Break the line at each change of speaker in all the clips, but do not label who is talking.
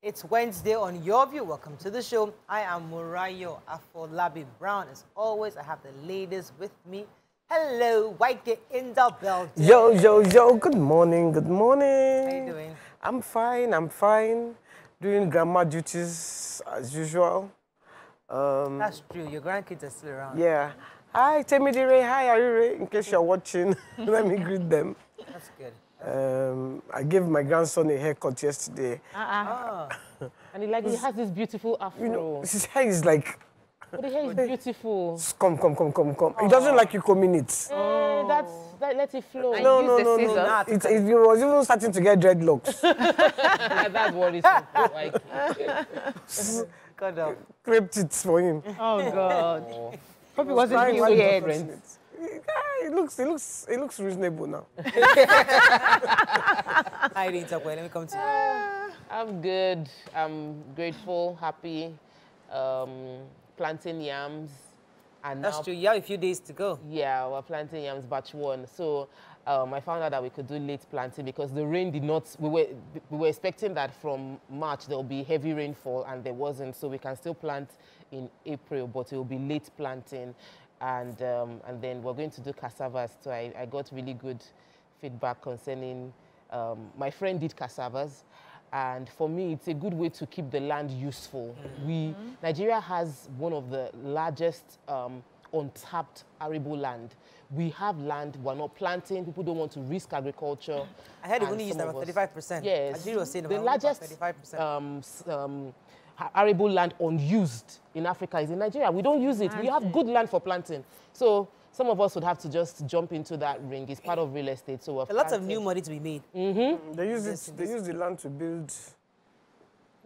It's Wednesday on Your View. Welcome to the show. I am Murayo Afolabi Brown. As always, I have the ladies with me. Hello, White in the building.
Yo, yo, yo. Good morning, good morning.
How you doing?
I'm fine. Doing grandma duties as usual.
That's true. Your grandkids are still around.
Yeah. Hi, Temidire. Hi, Arire. In case you're watching, let me greet them.
That's good.
I gave my grandson a haircut yesterday.
And he has this beautiful afro.
You know, his hair is like...
But the hair is beautiful.
Come. He doesn't like you combing it.
Let it flow.
No. It was even starting to get dreadlocks.
Yeah, that's what it's like.
God,
Creped it for him.
Oh, God.
Hope it wasn't being weird.
It looks reasonable now.
Hi, let me come to you.
I'm good. I'm grateful, happy, planting yams. And
That's
now,
true. You have a few days to go.
Yeah, we're planting yams batch 1. So I found out that we could do late planting because the rain did not... We were expecting that from March there will be heavy rainfall, and there wasn't. So we can still plant in April, but it will be late planting. And then we're going to do cassavas. So I got really good feedback concerning... my friend did cassavas. And for me, it's a good way to keep the land useful. Nigeria has one of the largest untapped arable land. We have land, we're not planting, people don't want to risk agriculture.
I heard it only used about 35%.
Yes.
Nigeria was saying
the
about
largest
35%.
Arable land unused in Africa is in Nigeria. We don't use it. We have good land for planting. So some of us would have to just jump into that ring. It's part of real estate. So we're
lots of new money to be made.
They use the land to build.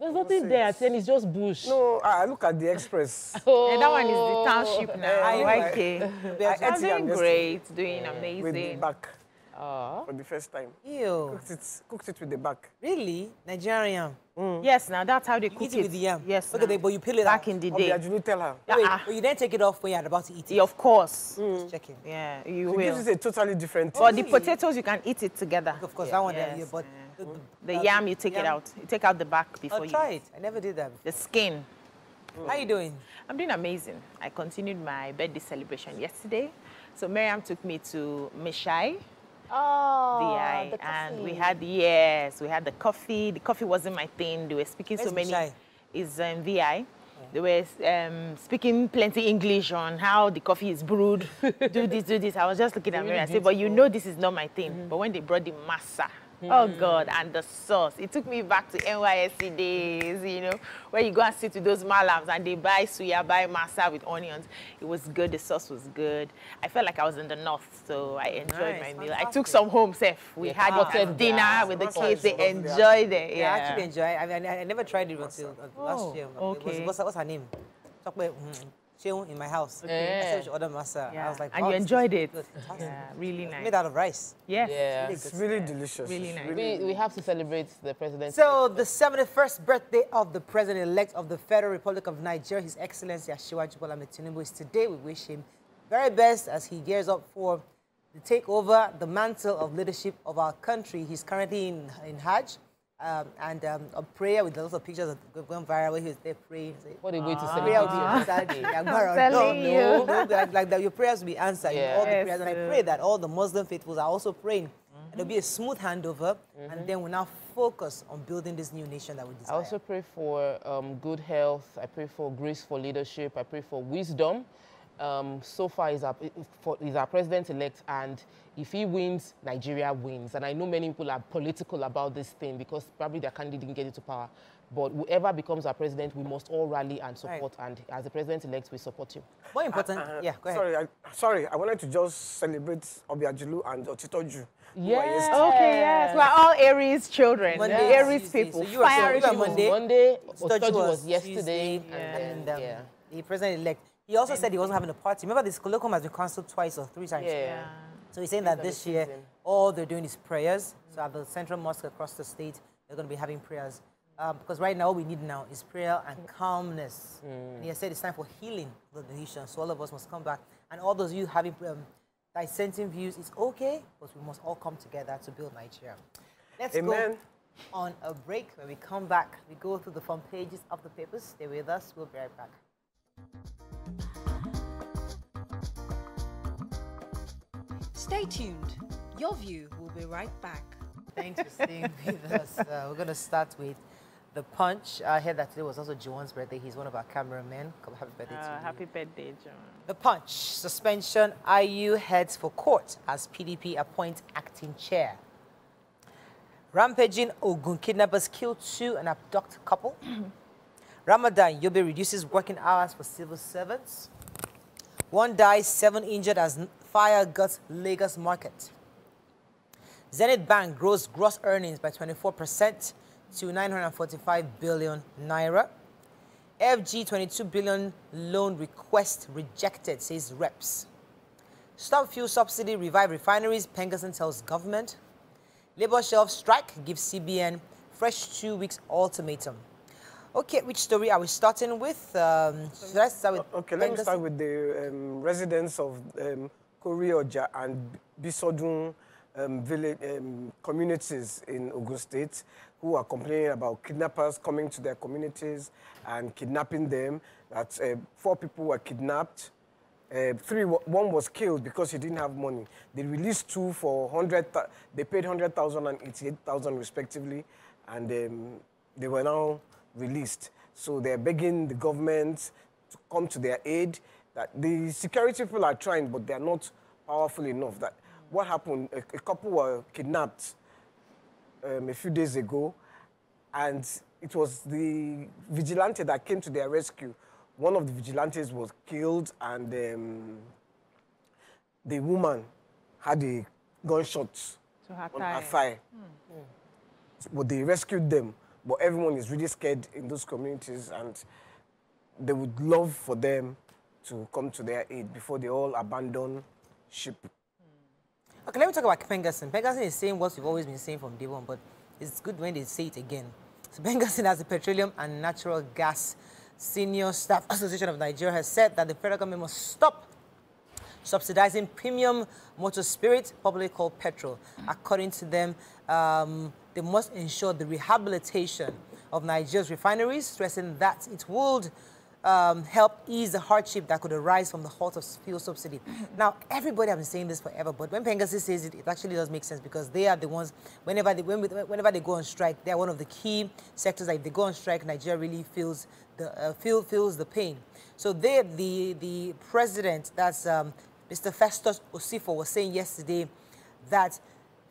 There's nothing there, and it's just bush.
No, I look at the express.
And that one is the township now. Okay.
I'm
doing great, doing amazing.
With the back. For the first time.
Ew.
Cooked it with the back.
Really? Nigerian?
Yes, now that's how they cook
Eat it with the yam?
Yes.
Okay, but you peel it
back
out.
in the day.
You tell her.
Wait, but you then take it off when you're about to eat it?
Yeah, of course.
Just checking.
Yeah, you
It
will.
gives it a totally different taste.
But the potatoes, you can eat it together.
Of course, that one there.
Yes.
Yeah, but
The yam, you take it out. You take out the back before
I'll
you
try
eat.
it. I never did that.
The skin.
How you doing?
I'm doing amazing. I continued my birthday celebration yesterday. So Miriam took me to Mishai. VI, and we had the coffee. The coffee wasn't my thing. They were speaking so many. Is VI. They were speaking plenty English on how the coffee is brewed. do this. I was just looking at Mary and said, but you know this is not my thing. But when they brought the masa, oh God, and the sauce, it took me back to NYSC days, you know, where you go and sit with those malams and they buy suya, buy masa with onions. It was good. The sauce was good. I felt like I was in the north, so I enjoyed my meal. I took some home, Seth. We had dinner with the kids. They enjoyed it.
Yeah, I actually enjoyed it. I never tried it until last year.
Okay.
What's her name? Talk about in my house. I said we should order masa.
Yeah.
I was like,
and you enjoyed it.
Yeah,
really nice.
Made out of rice.
Yes.
Yeah.
It's really delicious.
Really nice.
We have to celebrate the president.
So the 71st birthday of the president-elect of the Federal Republic of Nigeria, His Excellency Asiwaju Bola Ahmed Tinubu, is today. We wish him very best as he gears up for the takeover, the mantle of leadership of our country. He's currently in Hajj. And a prayer with lots of pictures going viral where he was there praying.
What a way to
Prayer will
celebrate.
be answered. No, like that, your prayers will be answered.
Yeah.
All the prayers, and I pray that all the Muslim faithfuls are also praying. And there'll be a smooth handover, and then we'll now focus on building this new nation that we desire.
I also pray for good health. I pray for grace for leadership. I pray for wisdom. So far, he's our president-elect, and if he wins, Nigeria wins. And I know many people are political about this thing because probably their candidate didn't get into power. But whoever becomes our president, we must all rally and support. Right. And as the president-elect, we support you.
More important, yeah, go ahead.
Sorry, I wanted to just celebrate Obiajulu and Otitoju.
Yes. Okay, yes. We're all Aries children.
Monday,
Aries
Tuesday.
people.
So you were
Monday,
Otitoju
was yesterday.
And the president-elect. He also said he wasn't having a party. Remember, this colloquium has been cancelled twice or 3 times.
Yeah.
So he's saying that this year, all they're doing is prayers. So at the central mosque across the state, they're going to be having prayers. Because right now, all we need now is prayer and calmness. And he has said it's time for healing of the nation. So all of us must come back. And all those of you having dissenting views, it's okay, but we must all come together to build Nigeria. Let's go. on a break. When we come back, we go through the front pages of the papers. Stay with us. We'll be right back.
Stay tuned. Your View will be right back.
Thanks for staying with us. We're going to start with The Punch. I heard that today was also Joan's birthday. He's one of our cameramen. Happy birthday to you.
Happy birthday, John.
The Punch. Suspension. IU heads for court as PDP appoints acting chair. Rampaging Ogun kidnappers kill 2 and abduct couple. Ramadan Yobe reduces working hours for civil servants. 1 dies, 7 injured as fire guts Lagos market. Zenith Bank grows gross earnings by 24% to 945 billion naira. FG 22 billion loan request rejected, says reps. Stop fuel subsidy, revive refineries, Pengerson tells government. Labour shelf strike gives CBN fresh 2 weeks ultimatum. Okay, which story are we starting with? Let's start with
Okay, let me start with the residents of Korioja and Bisodun village communities in Ogun State who are complaining about kidnappers coming to their communities and kidnapping them. That 4 people were kidnapped. 1 was killed because he didn't have money. They released 2 for 100. They paid 100,000 and 88,000 respectively, and they were now released. So they're begging the government to come to their aid. That the security people are trying, but they're not powerful enough. That what happened? A couple were kidnapped a few days ago, and it was the vigilante that came to their rescue. One of the vigilantes was killed, and the woman had a gunshot on her thigh. But they rescued them. But everyone is really scared in those communities, and they would love for them to come to their aid before they all abandon ship.
Okay, let me talk about Pengerson. Pengerson is saying what we've always been saying from day one, but it's good when they say it again. So Pengerson, as the Petroleum and Natural Gas Senior Staff Association of Nigeria, has said that the federal government must stop subsidizing premium motor spirit, popularly called petrol. According to them, they must ensure the rehabilitation of Nigeria's refineries, stressing that it would help ease the hardship that could arise from the halt of fuel subsidy. Now, everybody has been saying this forever, but when Pengerson says it, it actually does make sense, because they are the ones, whenever they go on strike, they are one of the key sectors that if they go on strike, Nigeria really feels the pain. So the president, that's Mr. Festus Osifo, was saying yesterday that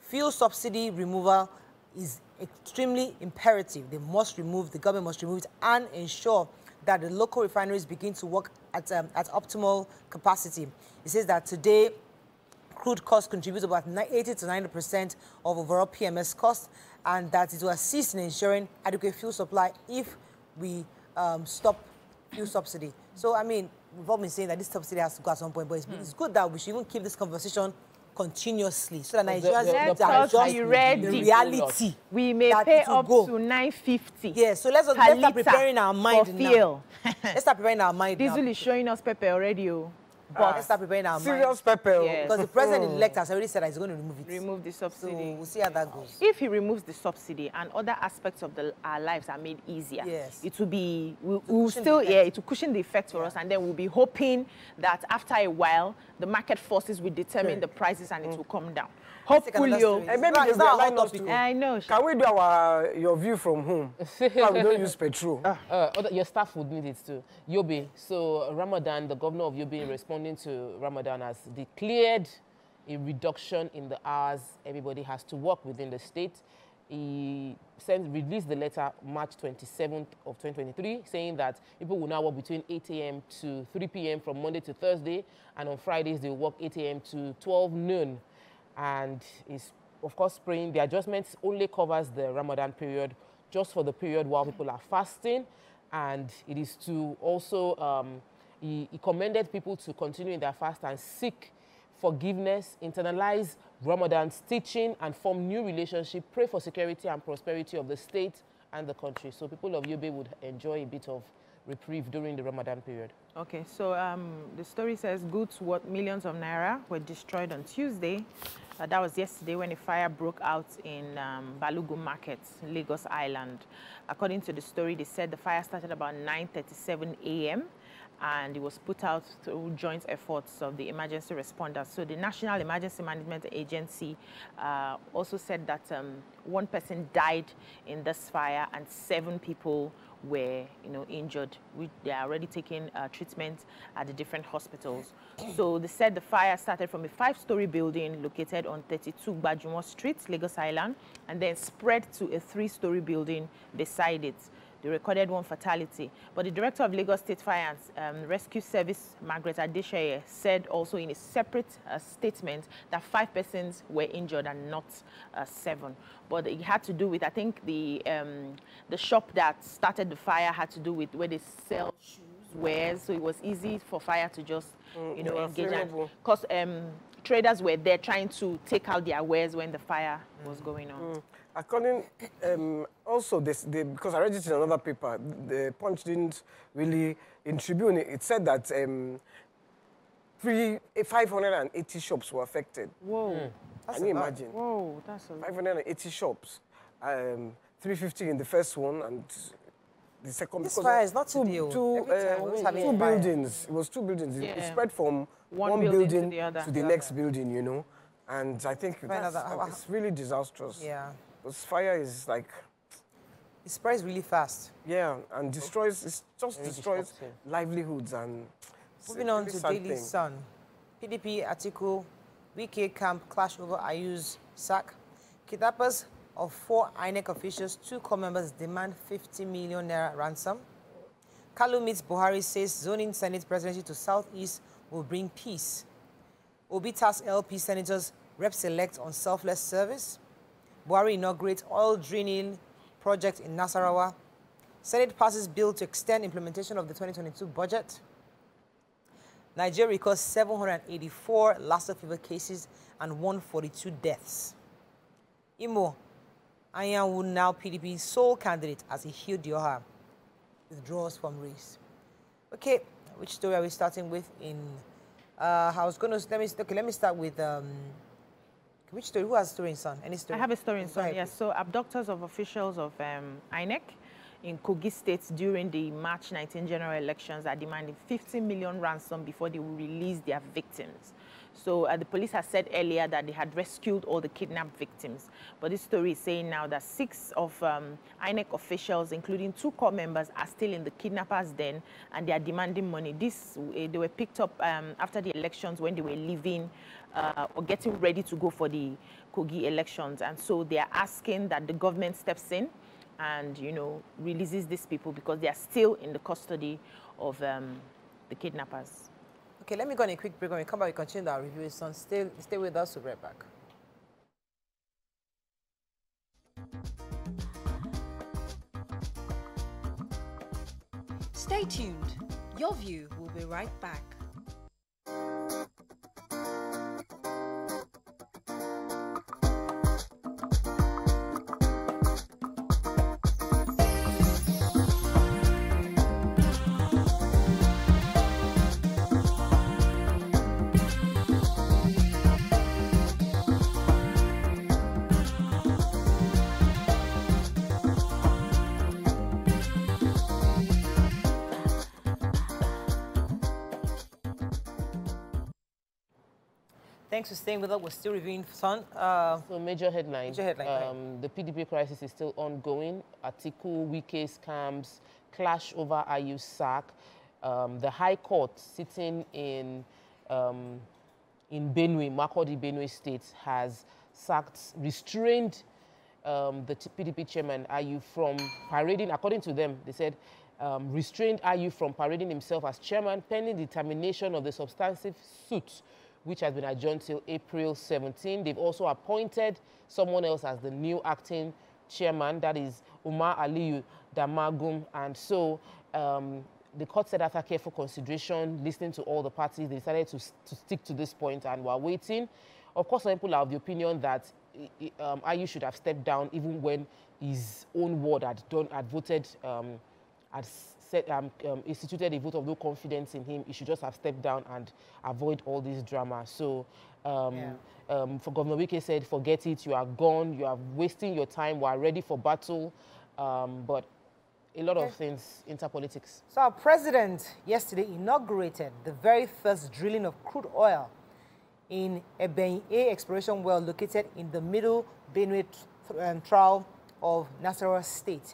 fuel subsidy removal is extremely imperative. They must remove, the government must remove it and ensure that the local refineries begin to work at optimal capacity. It says that today, crude costs contribute about 80 to 90% of overall PMS costs, and that it will assist in ensuring adequate fuel supply if we stop fuel subsidy. So, I mean, we've all been saying that this subsidy has to go at some point, but it's good that we should even keep this conversation continuously, so that Nigerians are just the reality.
We may pay up to 950.
Yeah, so let's start preparing our mind now. Let's start preparing our mind now.
Diesel is showing us pepper already.
But let's start preparing our mind.
Serious pepper.
Yes.
Because the president-elect has already said that he's going to remove it.
Remove the subsidy.
So we'll see how that goes.
If he removes the subsidy and other aspects of our lives are made easier,
yes,
it will be, we'll still, it will cushion the effect for us, and then we'll be hoping that after a while, the market forces will determine the prices and it will come down. Hopefully,
I know. Can we do your view from home? We don't use petrol.
Your staff would need it too. Yobe. So Ramadan, the governor of Yobe, responding to Ramadan, has declared a reduction in the hours everybody has to work within the state. He released the letter March 27th of 2023, saying that people will now work between 8 a.m. to 3 p.m. from Monday to Thursday, and on Fridays they will work 8 a.m. to 12 noon. And is, of course, praying. The adjustments only covers the Ramadan period, just for the period while people are fasting. And it is to also, he commended people to continue in their fast and seek forgiveness, internalize Ramadan's teaching, and form new relationships, pray for security and prosperity of the state and the country. So people of Yobe would enjoy a bit of reprieve during the Ramadan period.
Okay, so the story says goods worth millions of naira were destroyed on Tuesday. That was yesterday when a fire broke out in Foluke Market, Lagos Island. According to the story, they said the fire started about 9:37 a.m. and it was put out through joint efforts of the emergency responders. So the National Emergency Management Agency also said that one person died in this fire and 7 people were, injured. They are already taking treatment at the different hospitals. So they said the fire started from a 5-story building located on 32 Bajumo Street, Lagos Island, and then spread to a 3-story building beside it. They recorded 1 fatality. But the director of Lagos State Fire and Rescue Service, Margaret Adesheye, said also in a separate statement that 5 persons were injured and not 7. But it had to do with, I think, the shop that started the fire had to do with where they sell shoes, wares. So it was easy for fire to just, engage. Because traders were there trying to take out their wares when the fire was going on.
According, also, because I read it in another paper, the Punch didn't really, in Tribune, it said that 580 shops were affected.
Whoa.
Can you imagine?
Whoa, that's a lot.
580 shops. 350 in the first one, and the second...
This fire is not two
buildings. It was 2 buildings.
Yeah.
It spread from one building to the next building, And I think it's really disastrous.
Yeah.
Because fire is like...
It spreads really fast.
Yeah, and destroys livelihoods and...
Moving on to Daily Sun. PDP article, Wike camp clash over Ayu's sack. Kidnappers of 4 INEC officials, 2 core members demand 50 million naira ransom. Kalu meets Buhari, says zoning Senate presidency to Southeast will bring peace. Obi tasks LP senators reps-elect on selfless service. Buhari inaugurates oil drilling project in Nasarawa. Senate passes bill to extend implementation of the 2022 budget. Nigeria records 784 Lassa fever cases and 142 deaths. Imo Anyanwu, now PDP's sole candidate as he healed Dioha, withdraws from race. Okay, which story are we starting with? Let me start with which story? Who has a story in Sun? Any story?
I have a story in Sun, yes. So abductors of officials of INEC in Kogi State during the March 19 general elections are demanding 50 million ransom before they will release their victims. So the police has said earlier that they had rescued all the kidnapped victims. But this story is saying now that 6 of INEC officials, including 2 core members, are still in the kidnappers' den and they are demanding money. They were picked up after the elections when they were leaving or getting ready to go for the Kogi elections. And so they are asking that the government steps in and, releases these people because they are still in the custody of the kidnappers.
Okay, let me go on a quick break. When we come back, we continue our review. Son, stay with us. We'll be right back.
Stay tuned. Your View will be right back.
Thanks for staying with us. We're still reviewing Sun.
So major headlines.
Right.
The PDP crisis is still ongoing. Atiku, Wike scams, clash over Ayu's sack. The High Court sitting in Benue, Makurdi, Benue State, has restrained the PDP chairman Ayu from parading. According to them, they said restrained Ayu from parading himself as chairman pending determination of the substantive suit, which has been adjourned till April 17. They've also appointed someone else as the new acting chairman, that is Umar Aliyu Damagum. And so the court said after careful consideration, listening to all the parties, they decided to stick to this point and we're waiting. Of course, some people are of the opinion that Ayu should have stepped down even when his own ward had voted had instituted a vote of no confidence in him, he should just have stepped down and avoid all this drama. So for Governor Wike said, forget it, you are gone, you are wasting your time, we are ready for battle. But a lot of things enter politics.
So our president yesterday inaugurated the very first drilling of crude oil in a Benue exploration well located in the middle Benue Trial of Nasarawa State.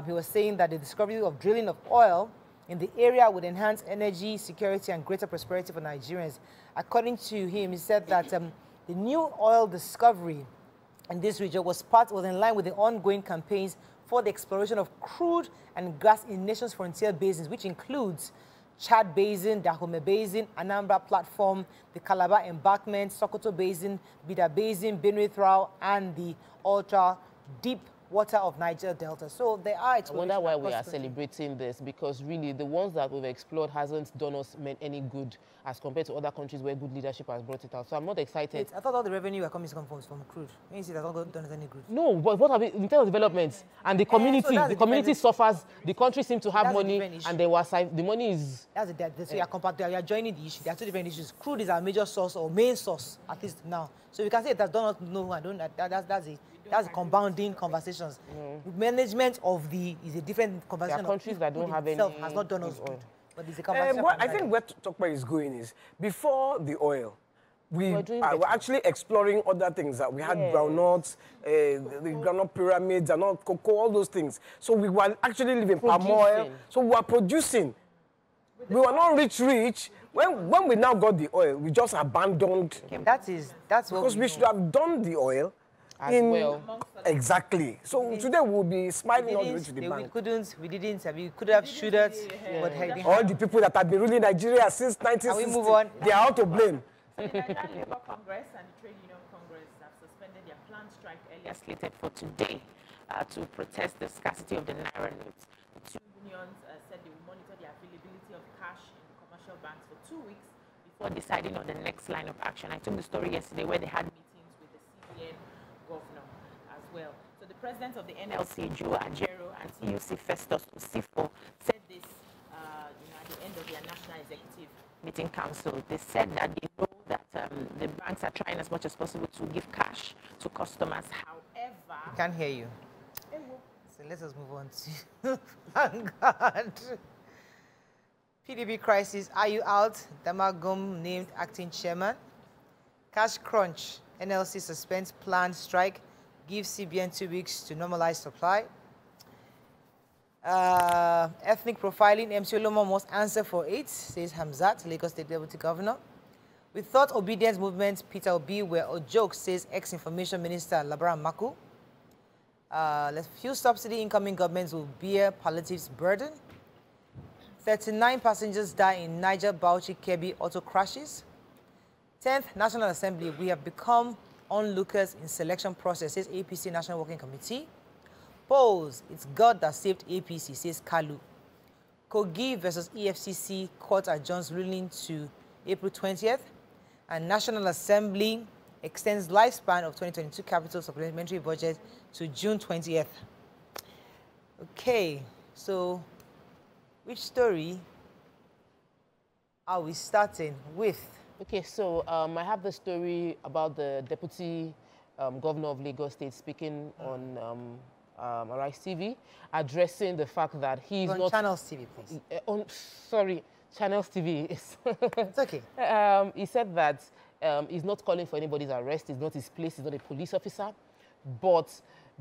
He was saying that the discovery of drilling of oil in the area would enhance energy security and greater prosperity for Nigerians. According to him, he said that the new oil discovery in this region was in line with the ongoing campaigns for the exploration of crude and gas in nation's frontier basins, which includes Chad Basin, Dahomey Basin, Anambra Platform, the Calabar Embankment, Sokoto Basin, Bida Basin, Benue Trial, and the ultra deep water of Niger Delta. So they are exploring.
I wonder why we are celebrating this, because really the ones that we've explored hasn't done us any good as compared to other countries where good leadership has brought it out. So I'm not excited.
I thought all the revenue were coming from crude. When you see that, all done us any good.
No, but what have we, in terms of development and the community, the community suffers. The country seems to have money, and the money is.
That's the so you are joining the issue. There are two different issues. Crude is our major source or main source, at least now. So we can say it has done not know. I don't. That's it. That's compounding conversations. Management of is a different conversation.
There are countries that don't have any.
Has not done us good. But it's a conversation.
I think where Tokpa is going is, before the oil, we were actually exploring other things. That we had groundnuts, the groundnut pyramids, and all cocoa, all those things. So we were actually living palm oil. So we were producing. We were not rich. When we now got the oil, we just abandoned.
That's what
because we should have done the oil. Exactly. So today we'll be smiling all the way to the bank.
We could have shooters. But
all the people that have been ruling Nigeria since 1960,
we move on?
They are all to blame.
So the Nigerian Labour Congress and the Trade Union Congress have suspended their planned strike earlier slated for today to protest the scarcity of the Naira notes. The two unions said they will monitor the availability of cash in the commercial banks for 2 weeks before deciding on the next line of action. I took the story yesterday where they had meetings with the CBN governor as well. So the president of the NLC, Joe Ajero, and TUC Festus Osifo said this at the end of their National Executive Meeting Council. They said that they know that the banks are trying as much as possible to give cash to customers. However,
I can't hear you. So let us move on to Vanguard. PDB crisis, are you out? Damagum named acting chairman. Cash crunch, NLC suspends planned strike, gives CBN 2 weeks to normalize supply. Ethnic profiling, MC Olomo must answer for it, says Hamzat, Lagos State Deputy Governor. We thought obedience movement, Peter Obi, were a joke, says ex-information minister Labara Maku. Few subsidy incoming governments will bear palliatives burden. 39 passengers die in Niger Bauchi Kebbi auto crashes. 10th National Assembly, we have become onlookers in selection process, says APC National Working Committee. Polls, it's God that saved APC, says Kalu. Kogi versus EFCC court adjourns ruling to April 20th. And National Assembly extends lifespan of 2022 capital supplementary budget to June 20th. Okay, so which story are we starting with?
Okay, so I have the story about the Deputy Governor of Lagos State speaking on Arise TV, addressing the fact that he's
on
not...
Channels TV, please.
Sorry, Channels TV.
It's okay.
He said that he's not calling for anybody's arrest, it's not his place, he's not a police officer. But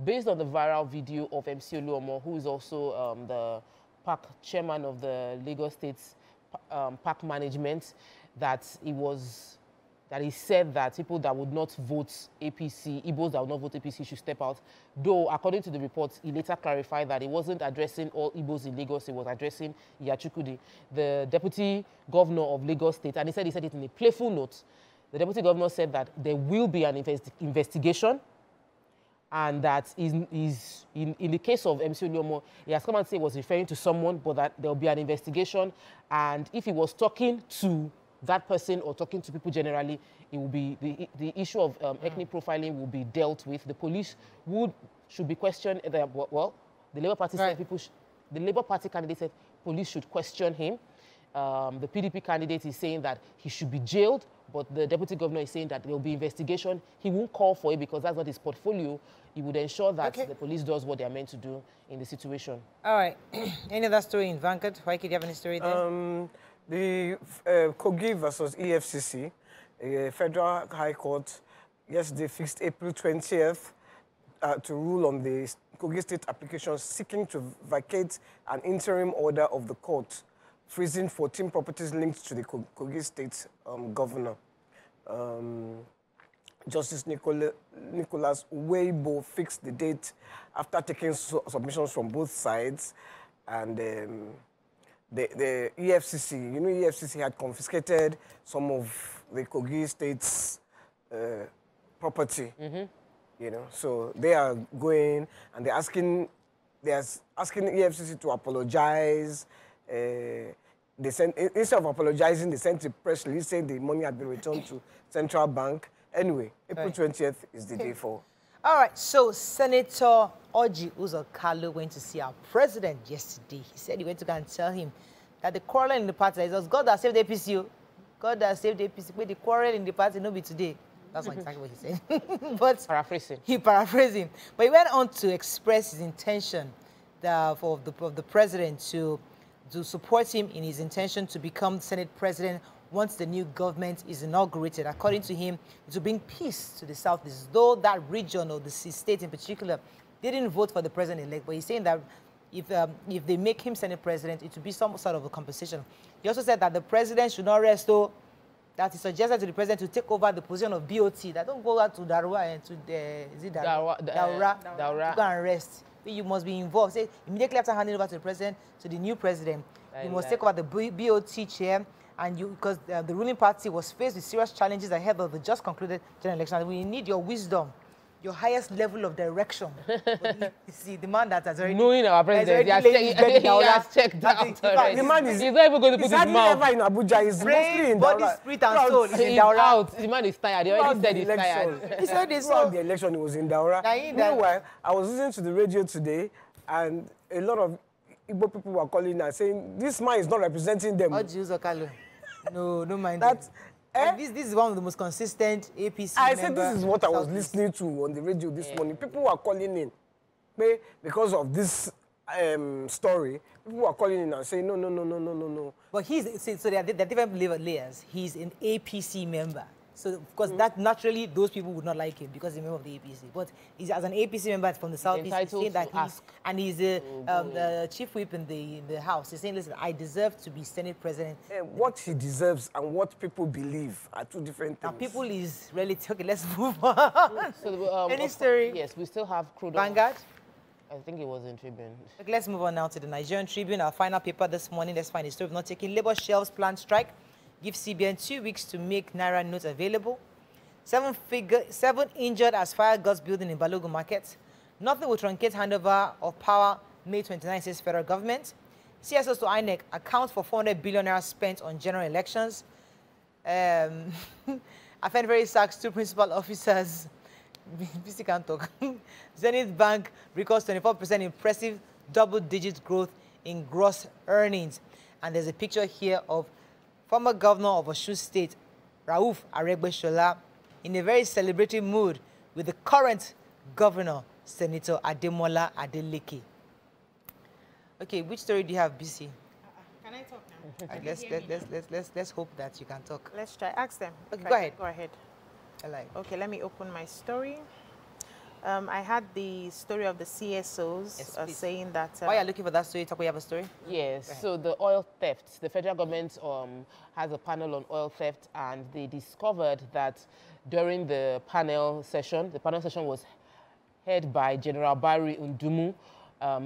based on the viral video of MC Oluomo, who is also the park chairman of the Lagos State's park management, that he said that people that would not vote APC, Igbos that would not vote APC should step out. Though, according to the reports, he later clarified that he wasn't addressing all Igbos in Lagos, he was addressing Iyachukudi, the deputy governor of Lagos State. And he said it in a playful note. The deputy governor said that there will be an investigation, and that in the case of MC Oluomo, he has come and said he was referring to someone, but that there will be an investigation. And if he was talking to that person or talking to people generally, it will be the issue of ethnic profiling will be dealt with. The police should be questioned. Well, the Labour Party said people The Labour Party candidate said police should question him. The PDP candidate is saying that he should be jailed, but the deputy governor is saying that there will be investigation. He won't call for it because that's not his portfolio. He would ensure that the police does what they are meant to do in the situation. All
right. Any other story in Vanguard? Why could you have any story there?
The Kogi versus EFCC, Federal High Court yesterday fixed April 20th to rule on the Kogi State application seeking to vacate an interim order of the court freezing 14 properties linked to the Kogi State governor. Justice Nicholas Weibo fixed the date after taking submissions from both sides, and the EFCC, EFCC had confiscated some of the Kogi State's property, so they are going and they're asking EFCC to apologize. Instead of apologizing, they sent a press release saying the money had been returned to Central Bank. Anyway, April 20th is the day for.
All right, so Senator Orji Uzor-Kalu went to see our president yesterday. He said he went to go and tell him that the quarrel in the party, it was God that saved the APC. God that saved the APC. But the quarrel in the party, no be today. That's not exactly what he said. But
paraphrasing. He
paraphrased him. But he went on to express his intention for the president to support him in his intention to become Senate president once the new government is inaugurated. According to him, it will bring peace to the Southeast, though that region or the state in particular didn't vote for the president-elect. But he's saying that if they make him Senate president, it will be some sort of a compensation. He also said that the president should not rest, though, that he suggested to the president to take over the position of BOT. That don't go out to Daura and to Daura to go and rest. You must be involved. Say, immediately after handing over to the president, to the new president, you must take over the BOT chair. And because the ruling party was faced with serious challenges ahead of the just concluded general election. We need your wisdom, your highest level of direction. You see, the man that has already...
Knowing our president, he has checked out.
The man is...
He's not even going to put his mouth.
He's never in Abuja. He's mostly in
body, spirit, and soul.
He's out. The man is tired. He already said he's tired.
He said this.
Throughout the election, he was in Daura. Meanwhile, I was listening to the radio today, and a lot of Igbo people were calling and saying, this man is not representing them.
No mind that. This is one of the most consistent APC
I said this is what I was listening to on the radio this morning. People were calling in. Because of this story, people were calling in and saying, no.
But so there are different layers. He's an APC member. So, of course, that naturally, those people would not like him because he's a member of the APC. But he's, as an APC member from the Southeast, he's saying that he's the chief whip in the House. He's saying, listen, I deserve to be Senate president.
What he deserves and what people believe are two different things.
Now, people is really... Okay, let's move on.
So,
any story?
Yes, we still have crude oil.
Vanguard?
I think it was in Tribune.
Okay, let's move on now to the Nigerian Tribune, our final paper this morning. Let's find a story of not taking labor shelves planned strike. Give CBN 2 weeks to make Naira notes available. 7 injured as fire guts building in Balogun Market. Nothing will truncate handover of power May 29, says federal government. CSOs to INEC account for 400 billion naira spent on general elections. Afenveri sacks 2 principal officers. BC can't talk. Zenith Bank records 24% impressive double-digit growth in gross earnings. And there's a picture here of former governor of Osun State, Rauf Aregbesola, in a very celebratory mood with the current governor, Senator Daramola Adeleke. Okay, which story do you have, BC?
Can I talk now?
Let's hope that you can talk.
Let's try. Ask them.
Okay, go ahead.
Go ahead.
I like.
Okay, let me open my story. I had the story of the CSOs saying that...
While you're looking for that story, you have a story?
Yes, so the oil theft. The federal government has a panel on oil theft, and they discovered that during the panel session was head by General Barry Ndumu.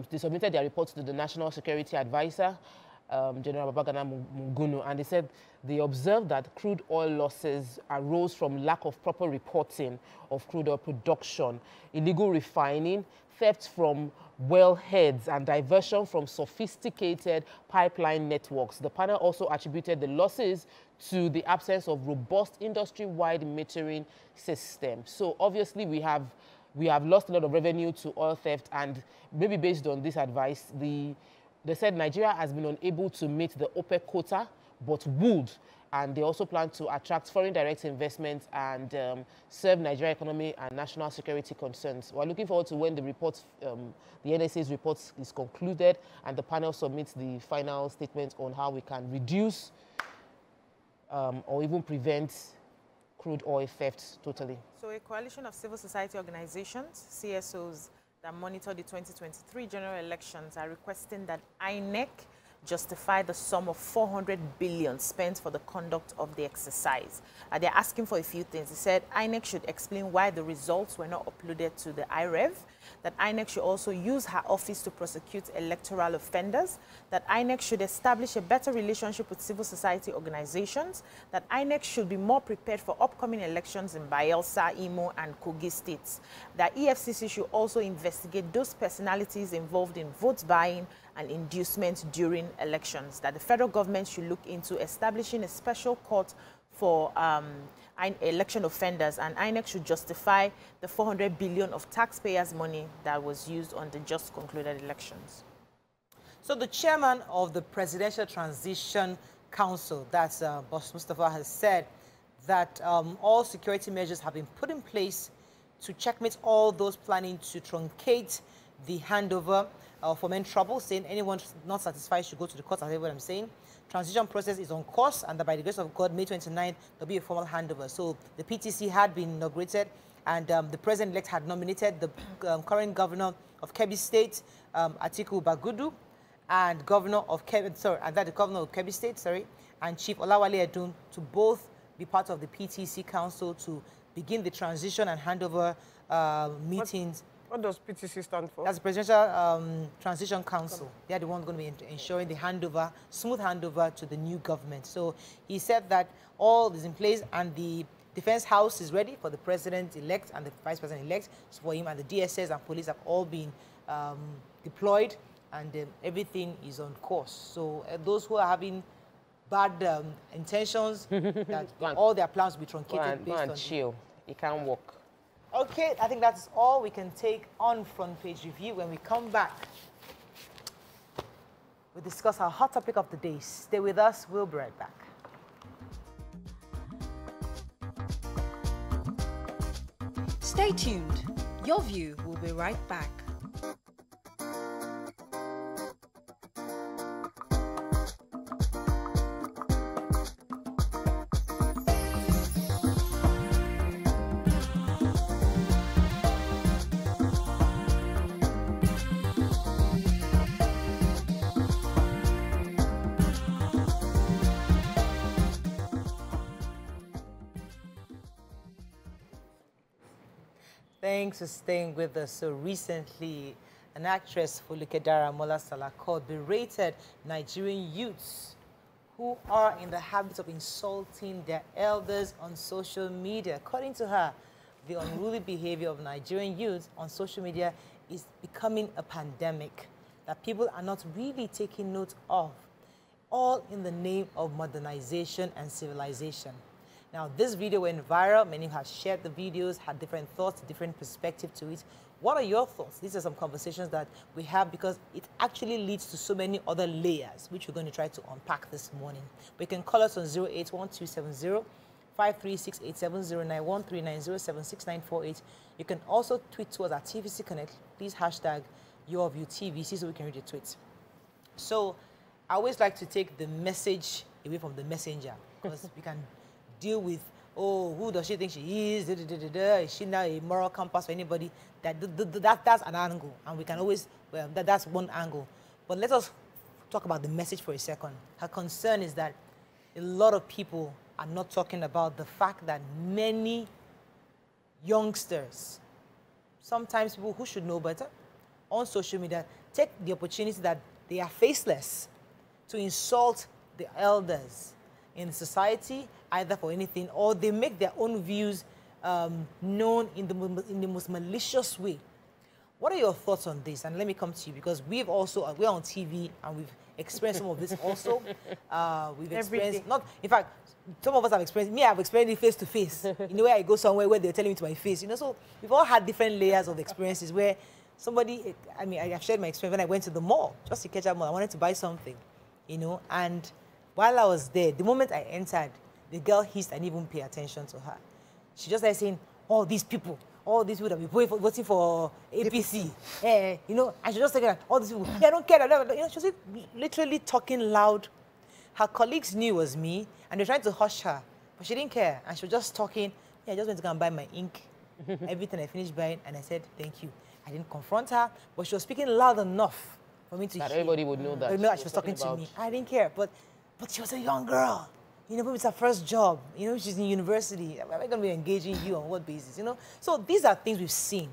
They submitted their report to the National Security Advisor, General Babagana Mungunu, and they said they observed that crude oil losses arose from lack of proper reporting of crude oil production, illegal refining, theft from wellheads, and diversion from sophisticated pipeline networks. The panel also attributed the losses to the absence of robust industry-wide metering systems. So obviously we have lost a lot of revenue to oil theft, and maybe based on this advice, the They said Nigeria has been unable to meet the OPEC quota, but would. And they also plan to attract foreign direct investment and serve Nigeria economy and national security concerns. We're looking forward to when the report, the NSA's report is concluded and the panel submits the final statement on how we can reduce or even prevent crude oil theft totally.
So a coalition of civil society organizations, CSOs, that monitor the 2023 general elections are requesting that INEC justify the sum of 400 billion spent for the conduct of the exercise. They're asking for a few things. They said INEC should explain why the results were not uploaded to the IREV, that INEC should also use her office to prosecute electoral offenders, that INEC should establish a better relationship with civil society organizations, that INEC should be more prepared for upcoming elections in Bayelsa, Imo, and Kogi states, that EFCC should also investigate those personalities involved in vote buying and inducement during elections, that the federal government should look into establishing a special court for election offenders, and INEC should justify the 400 billion of taxpayers' money that was used on the just concluded elections.
So the chairman of the Presidential Transition Council, that's Boss Mustafa, has said that all security measures have been put in place to checkmate all those planning to truncate the handover for men trouble, saying anyone not satisfied should go to the court. That's what I'm saying. Transition process is on course, and that by the grace of God, May 29th, there'll be a formal handover. So the PTC had been inaugurated, and the president-elect had nominated the current governor of Kebbi State, Atiku Bagudu, and the governor of Kebbi State, and Chief Olawale Edun to both be part of the PTC council to begin the transition and handover meetings.
What does PTC stand for?
That's the Presidential Transition Council. They're the ones going to be ensuring the handover, smooth handover to the new government. So he said that all is in place and the Defense House is ready for the President-elect and the Vice President-elect. So for him, and the DSS and police have all been deployed, and everything is on course. So those who are having bad intentions, that all their plans will be truncated based on...
chill. It can't work.
Okay, I think that's all we can take on Front Page Review. When we come back, we'll discuss our hot topic of the day. Stay with us. We'll be right back.
Stay tuned. Your View will be right back.
Thanks for staying with us. So recently, an actress, Foluke Daramola, berated Nigerian youths who are in the habit of insulting their elders on social media. According to her, the unruly behavior of Nigerian youths on social media is becoming a pandemic that people are not really taking note of, all in the name of modernization and civilization. Now, this video went viral. Many have shared the videos, had different thoughts, different perspective to it. What are your thoughts? These are some conversations that we have because it actually leads to so many other layers, which we're going to try to unpack this morning. But you can call us on 08127053687091390766948. You can also tweet to us at TVC Connect. Please hashtag YourViewTVC so we can read your tweets. So I always like to take the message away from the messenger because we can deal with, oh, who does she think she is? Is she now a moral compass for anybody? That's an angle, and we can always, well, that's one angle. But let us talk about the message for a second. Her concern is that a lot of people are not talking about the fact that many youngsters, sometimes people who should know better, on social media, take the opportunity that they are faceless to insult the elders in society, either for anything, or they make their own views known in the most malicious way. What are your thoughts on this? And let me come to you, because we're on TV and we've experienced some of this also. We've experienced, in fact, some of us have experienced, I've experienced it face to face. You know, where I go somewhere where they're telling me to my face, you know, so we've all had different layers of experiences where somebody, I mean, I've shared my experience when I went to the mall, just to catch up mall. I wanted to buy something, you know, and while I was there, the moment I entered, the girl hissed. I didn't even pay attention to her. She just started saying, all these people that be voting for APC, you know, and she just said, all these people, I don't care. You know, she was literally talking loud. Her colleagues knew it was me, and they're trying to hush her, but she didn't care, and she was just talking. Yeah, I just went to go and buy my ink, everything I finished buying, and I said, thank you. I didn't confront her, but she was speaking loud enough for me to hear.
Everybody would know that.
She was talking to me. I didn't care, but she was a young girl. You know, maybe it's her first job. You know, she's in university. Am I going to be engaging you on what basis? You know, so these are things we've seen.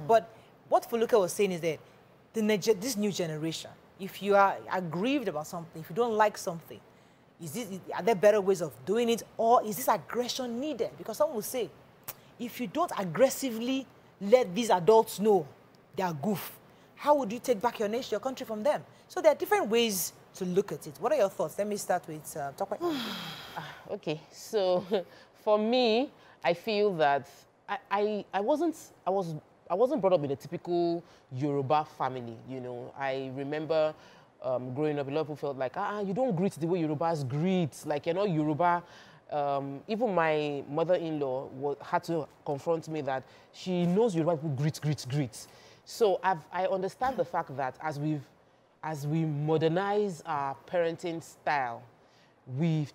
But what Foluke was saying is that this new generation, if you are aggrieved about something, if you don't like something, are there better ways of doing it, or is this aggression needed? Because someone will say, if you don't aggressively let these adults know they are goof, how would you take back your nation, your country from them? So there are different ways to look at it. What are your thoughts? Let me start with Tokwe.
Okay, so for me, I feel that I wasn't brought up in a typical Yoruba family. You know, I remember growing up, a lot of people felt like, you don't greet the way Yorubas greet. Like, you're not Yoruba. Even my mother-in-law had to confront me that she knows Yoruba people greet. So I understand the fact that as we modernize our parenting style, we've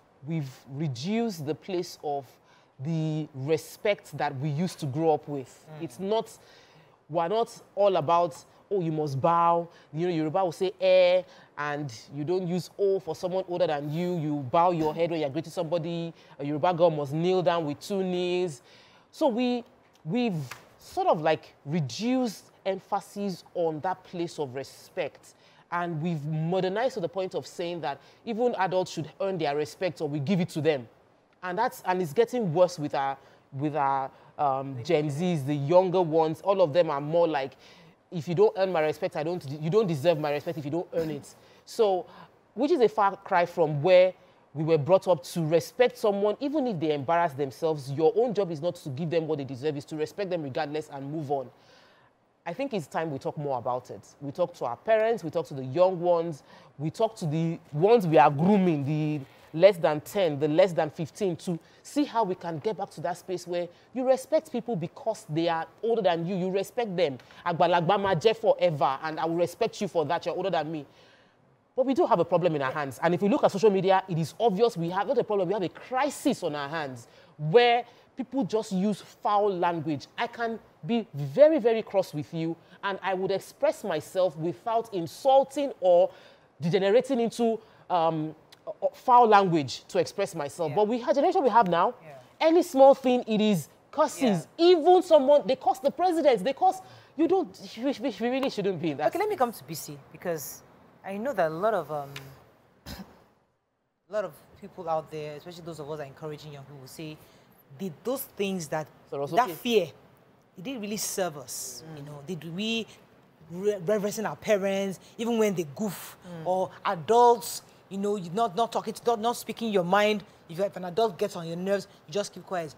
reduced the place of the respect that we used to grow up with. We're not all about, oh, you must bow. You know, Yoruba will say eh, and you don't use oh for someone older than you. You bow your head when you're greeting somebody. A Yoruba girl must kneel down with 2 knees. So we've sort of like reduced emphasis on that place of respect. And we've modernized to the point of saying that even adults should earn their respect, or we give it to them. And it's getting worse with our Gen Zs, the younger ones. All of them are more like, if you don't earn my respect, you don't deserve my respect if you don't earn it. So, which is a far cry from where we were brought up to respect someone, even if they embarrass themselves. Your own job is not to give them what they deserve, is to respect them regardless and move on. I think it's time we talk more about it. We talk to our parents, we talk to the young ones, we talk to the ones we are grooming, the less than 10, the less than 15, to see how we can get back to that space where you respect people because they are older than you. You respect them. Agbalagba maje forever, and I will respect you for that. You're older than me. But we do have a problem in our hands. And if we look at social media, it is obvious we have not a problem, we have a crisis on our hands where people just use foul language. I can be very, very cross with you, and I would express myself without insulting or degenerating into foul language to express myself. But the generation we have now, any small thing, it is curses. Even someone, they curse the president, they curse, we really shouldn't be in that.
Okay, let me come to BC, because I know that a lot of people out there, especially those of us that are encouraging young people, say, did those things that fear, it didn't really serve us. You know, did we reverencing our parents even when they goof, or adults, you know, you're not speaking your mind. If an adult gets on your nerves, you just keep quiet.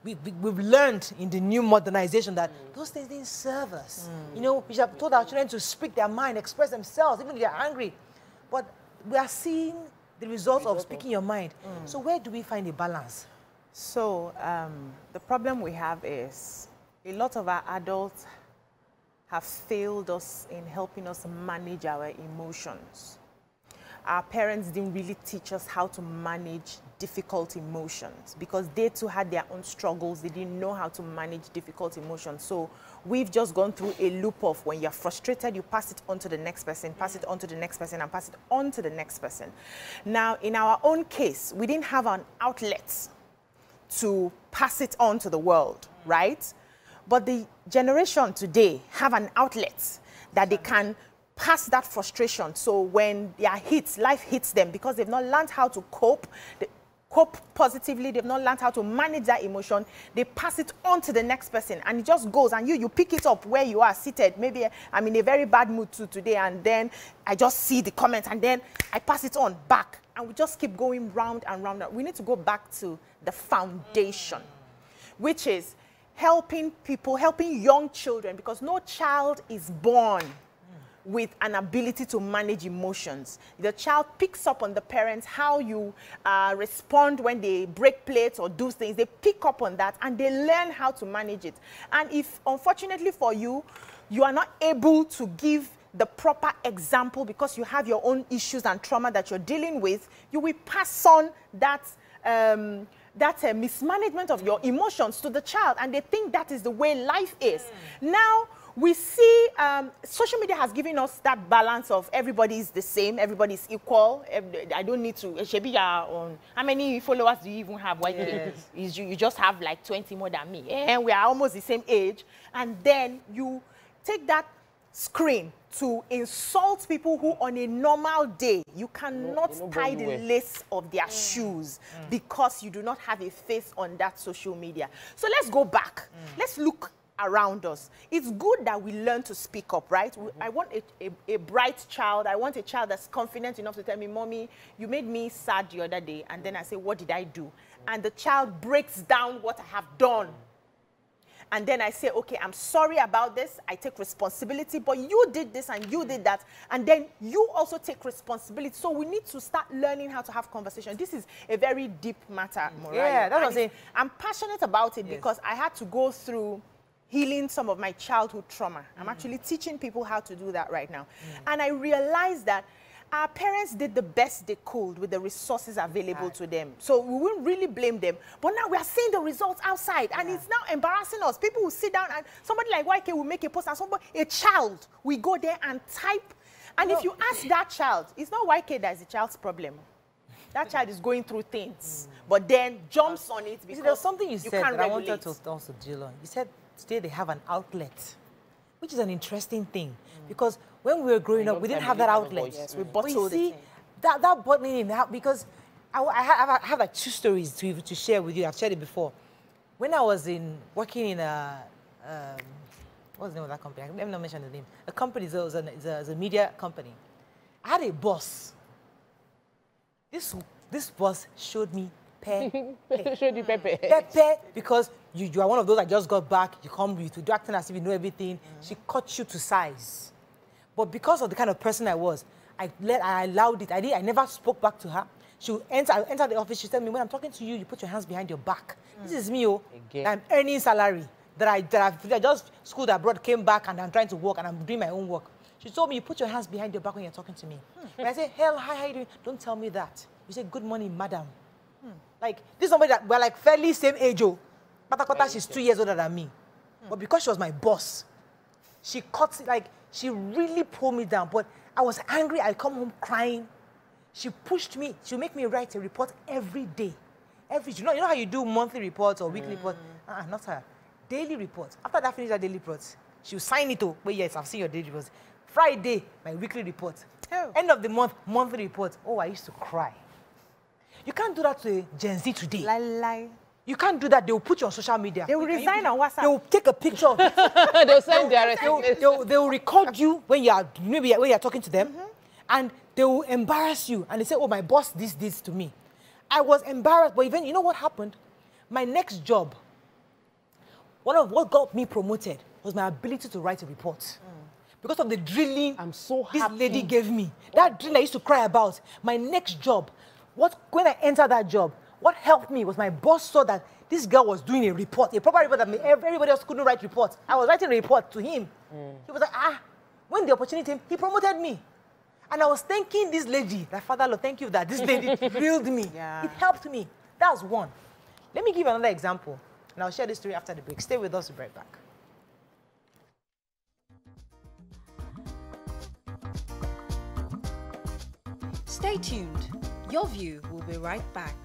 We've learned in the new modernization that those things didn't serve us. You know, we should have told our children to speak their mind, express themselves, even if they're angry. But we are seeing the results of speaking your mind. So where do we find a balance?
So the problem we have is a lot of our adults have failed us in helping us manage our emotions. Our parents didn't really teach us how to manage difficult emotions because they too had their own struggles. They didn't know how to manage difficult emotions. So we've just gone through a loop of when you're frustrated, you pass it on to the next person, pass it on to the next person, and pass it on to the next person. Now, in our own case, we didn't have an outlet to pass it on to the world, right? But the generation today have an outlet that they can pass that frustration. So when they are hit, life hits them because they've not learned how to cope positively, they've not learned how to manage that emotion, they pass it on to the next person, and it just goes, and you pick it up where you are seated. Maybe I'm in a very bad mood today, and then I just see the comment, and then I pass it on back, and we just keep going round and round. We need to go back to the foundation, which is helping people, helping young children, because no child is born with an ability to manage emotions. The child picks up on the parents, how you respond when they break plates or do things. They pick up on that and they learn how to manage it. And if, unfortunately for you, you are not able to give the proper example because you have your own issues and trauma that you're dealing with, you will pass on that mismanagement of your emotions to the child, and they think that is the way life is. Now, we see social media has given us that balance of everybody is the same, everybody is equal. I don't need to, how many followers do you even have? You just have like 20 more than me. And we are almost the same age. And then you take that screen to insult people who on a normal day, you cannot tie the lace of their shoes because you do not have a face on that social media. So let's go back. Let's look around us. It's good that we learn to speak up, right? I want a bright child. I want a child that's confident enough to tell me, Mommy, you made me sad the other day. And then I say, what did I do? And the child breaks down what I have done. And then I say, okay, I'm sorry about this. I take responsibility, but you did this and you did that. And then you also take responsibility. So we need to start learning how to have conversation. This is a very deep matter, Mariah.
Yeah, that's what I'm saying.
I'm passionate about it because I had to go through healing some of my childhood trauma. I'm actually teaching people how to do that right now. And I realized that our parents did the best they could with the resources available to them. So we wouldn't really blame them. But now we are seeing the results outside, and it's now embarrassing us. People will sit down, and somebody like YK will make a post, and a child will go there and type. And if you ask that child, it's not YK that is the child's problem. That child is going through things, but then jumps on it because
there's something you said
can't
that
regulate.
I wanted to also deal on. You said today they have an outlet, which is an interesting thing because when we were growing up, we didn't have that outlet.
Yes, we bottled it.
That bottling in out because I have like 2 stories to share with you. I've shared it before. When I was working in what's the name of that company? Let me not mention the name. A company is a media company. I had a boss. This boss showed me Pepe.
Showed you Pepe.
Pepe, because you are one of those that just got back. You come, you do acting as if you know everything. She cut you to size. But because of the kind of person I was, I allowed it. I never spoke back to her. She would enter the office. She tell me, when I'm talking to you, you put your hands behind your back. This is me, I'm earning salary that I just schooled abroad, came back, and I'm trying to work, and I'm doing my own work. She told me, you put your hands behind your back when you're talking to me. When I say, hell, hi, how you doing? Don't tell me that. You say, good morning, madam. Like, this is somebody that we're like fairly same age. Patakota, she's 2 years older than me. But because she was my boss, she she really pulled me down. But I was angry. I come home crying. She pushed me. She'll make me write a report every day. You know how you do monthly reports or weekly reports? Not her. Daily reports. After that, finish that daily reports, she'll sign it. But yes, I've seen your daily reports. Friday, my weekly report. End of the month, monthly report. Oh, I used to cry. You can't do that to a Gen Z today.
Lie.
You can't do that. They will put you on social media.
They will resign on WhatsApp.
They will take a picture of it.
They'll send their
they will record you when you're talking to them, and they will embarrass you. And they say, oh, my boss did this to me. I was embarrassed. But even, you know what happened? My next job, one of what got me promoted was my ability to write a report. Because of the drilling this lady gave me. That drill I used to cry about. My next job, when I entered that job, what helped me was my boss saw that this girl was doing a report, a proper report that everybody else couldn't write reports. I was writing a report to him. He was like, when the opportunity came, he promoted me. And I was thanking this lady, like, Father Lord, thank you that this lady drilled me. It helped me. That was one. Let me give you another example. And I'll share this story after the break. Stay with us, we'll be right back.
Stay tuned. Your View will be right back.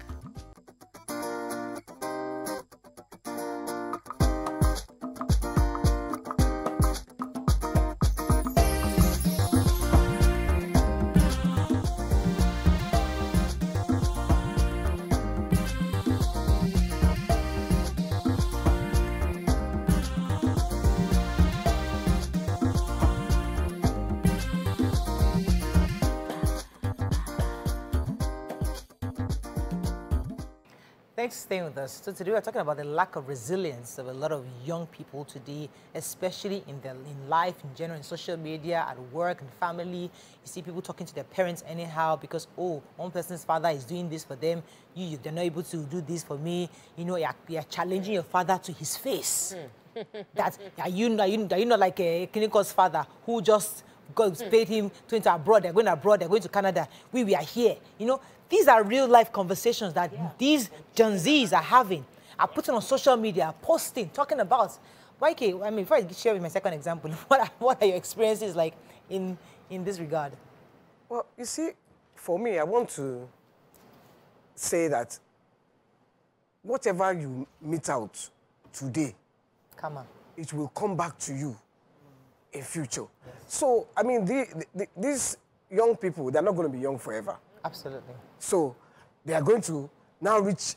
Thanks for staying with us. So today we're talking about the lack of resilience of a lot of young people today, especially in life, in general, in social media, at work and family. You see people talking to their parents anyhow because, oh, one person's father is doing this for them. They're not able to do this for me. You know, you're challenging your father to his face. Are you not like a Kiniko's father who just paid him to enter abroad, they're going to Canada. We are here. You know, these are real life conversations that these Gen Zs are having, are putting on social media, posting, talking about. YK, I mean, before I share with my second example, what are your experiences like in this regard?
Well, you see, for me, I want to say that whatever you meet out today,
Come on.
it will come back to you in future. Yes. So, I mean, these young people, they're not going to be young forever.
Absolutely.
So, they are going to now reach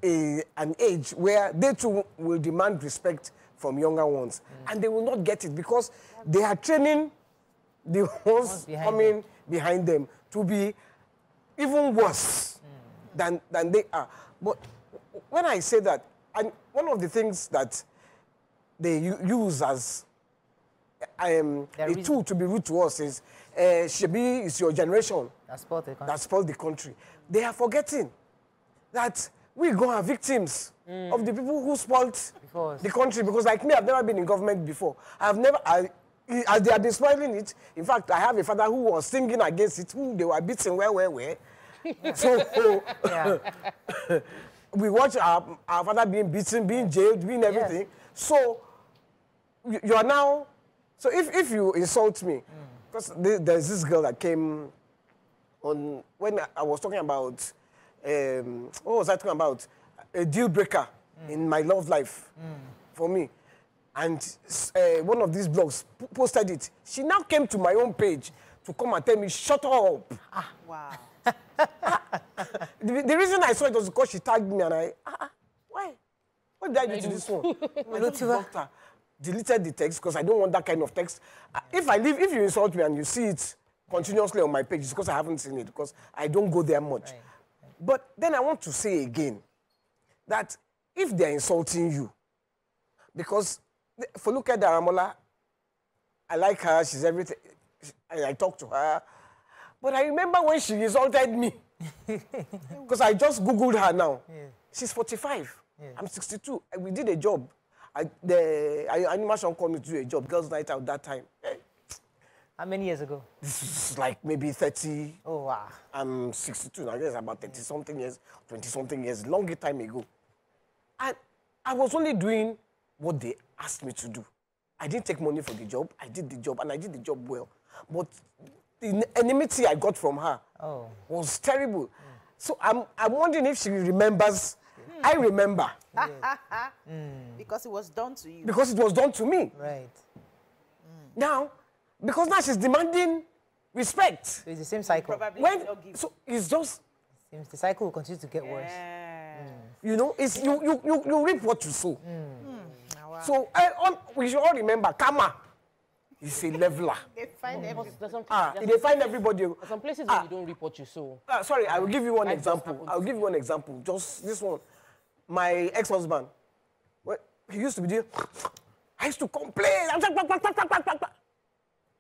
an age where they too will demand respect from younger ones. And they will not get it because they are training the ones coming behind them to be even worse than they are. But when I say that, and one of the things that they use as a tool to be rude to us is, Shebi, it's your generation that spoiled the country. They are forgetting that we go are victims of the people who spoiled the country. Because like me, I've never been in government before. As they have been spoiling it, in fact, I have a father who was singing against it, who they were beating where. So we watch our father being beaten, being jailed, being everything. Yes. So you are now... So if you insult me, because there's this girl that came on when I was talking about, what was I talking about? A deal breaker in my love life for me. And one of these blogs posted it. She now came to my own page to come and tell me, shut up.
Wow.
The reason I saw it was because she tagged me and why? What did I do to this one? I don't blocked her. Deleted the text because I don't want that kind of text. If you insult me and you see it continuously on my page, it's because I haven't seen it, because I don't go there much. Right. But then I want to say again that if they're insulting you, because Foluke Daramola, I like her, she's everything, I talk to her, but I remember when she insulted me, because I just Googled her now. Yeah. She's 45, I'm 62, we did a job. The animation called me to do a job, girls' night out that time.
How many years ago?
This is like maybe 30.
Oh, wow.
I'm 62, I guess about 30-something years, 20-something years, long time ago. And I was only doing what they asked me to do. I didn't take money for the job. I did the job, and I did the job well. But the enmity I got from her was terrible. So I'm wondering if she remembers. I remember.
Because it was done to you.
Because it was done to me.
Right.
Now, because now she's demanding respect.
So it's the same cycle.
So it's just...
The cycle will continue to get worse.
You know, it's you reap what you sow. Wow. So we should all remember, karma is a leveler.
They find everybody.
They find everybody.
There's some places where you don't reap what you sow.
Sorry, I will give you one example. I'll give you one example. Just this one. My ex-husband, he used to be there. I used to complain.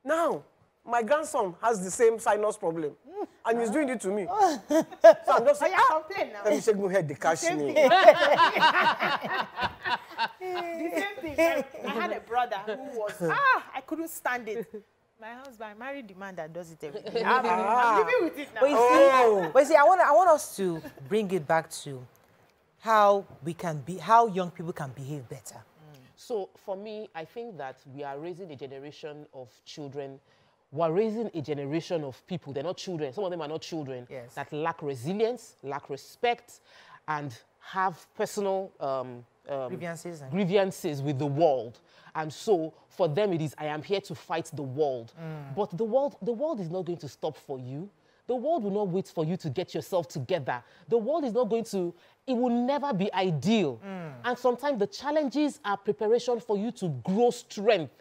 Now, my grandson has the same sinus problem, and he's doing it to me. So I'm just saying, let me shake my head, the cash me.
The same thing. I had a brother who was, I couldn't stand it. My husband, I married the man that does it every day. I'm living with it now.
But you see, I want us to bring it back to how young people can behave better.
So for me, I think that we are raising a generation of children. We're raising a generation of people. They're not children. Some of them are not children.
Yes.
That lack resilience, lack respect, and have personal grievances with the world. And so for them, it is, I am here to fight the world. But the world is not going to stop for you. The world will not wait for you to get yourself together. The world is not going to, it will never be ideal. And sometimes the challenges are preparation for you to grow strength.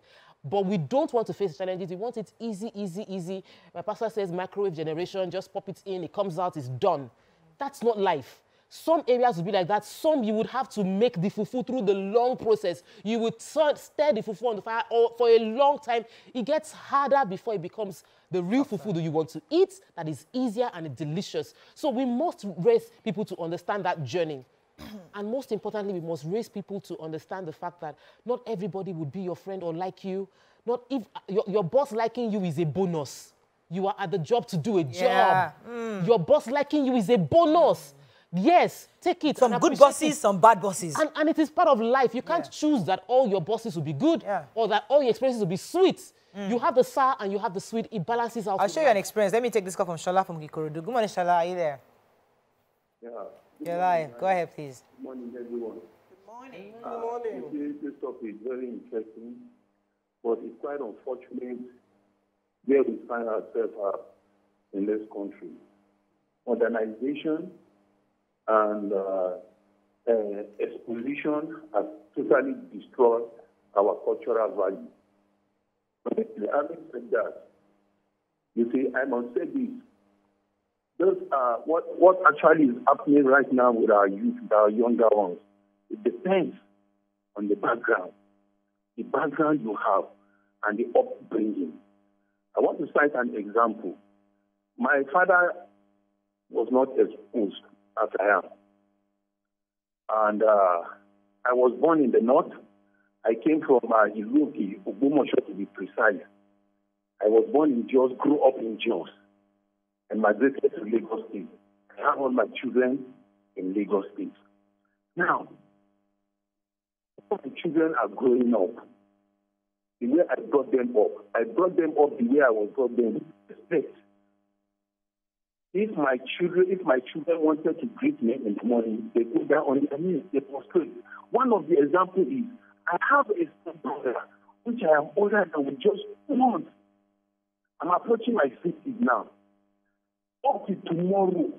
But we don't want to face challenges. We want it easy, easy, easy. My pastor says microwave generation, just pop it in, it comes out, it's done. That's not life. Some areas would be like that. Some you would have to make the fufu through the long process. You would stir the fufu on the fire for a long time. It gets harder before it becomes the real fufu that you want to eat, that is easier and delicious. So we must raise people to understand that journey. And most importantly, we must raise people to understand the fact that not everybody would be your friend or like you. Not if your boss liking you is a bonus. You are at the job to do a job. Your boss liking you is a bonus. Yes, take it.
Some good bosses, some bad bosses.
And it is part of life. You can't choose that all your bosses will be good or that all your experiences will be sweet. You have the sour and you have the sweet. It balances out.
I'll show you an experience. Let me take this call from Shola from Gikorodu. Good morning, Shola. Are you there?
Yeah.
You're live. Go ahead, please.
Good morning, everyone.
Good morning.
Good morning.
This topic is very interesting, but it's quite unfortunate where we find ourselves in this country. Modernization and exposition has totally destroyed our cultural value. Having said that, you see, I must say this. Those are what actually is happening right now with our youth, with our younger ones. It depends on the background you have, and the upbringing. I want to cite an example. My father was not exposed as I am. And I was born in the north. I came from Foluke, Ogbomoso to be precise. I was born in Jos, grew up in Jos, and migrated to Lagos State. I have all my children in Lagos State. Now, my children are growing up. The way I brought them up the way I was brought them. Respect. If my children wanted to greet me in the morning, they put down on their knees, they prostrate. One of the examples is, I have a stepbrother, which I am older than with just 2 months. I'm approaching my 50s now. Up to tomorrow,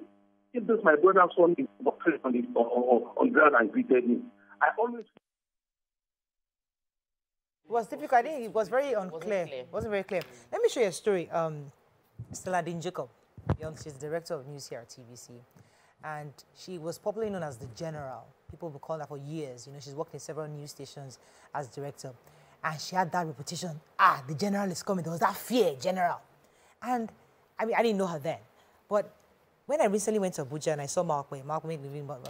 if this my brother saw me on ground and greeted me, I always...
It was difficult. I think it was very unclear. It wasn't very clear. Let me show you a story. Stella Dean Jacob, she's the director of news here at TVC. And she was popularly known as the General. People would call her for years. You know, she's worked in several news stations as director. And she had that reputation. The General is coming. There was that fear, General. And I mean, I didn't know her then. But when I recently went to Abuja and I saw Markwe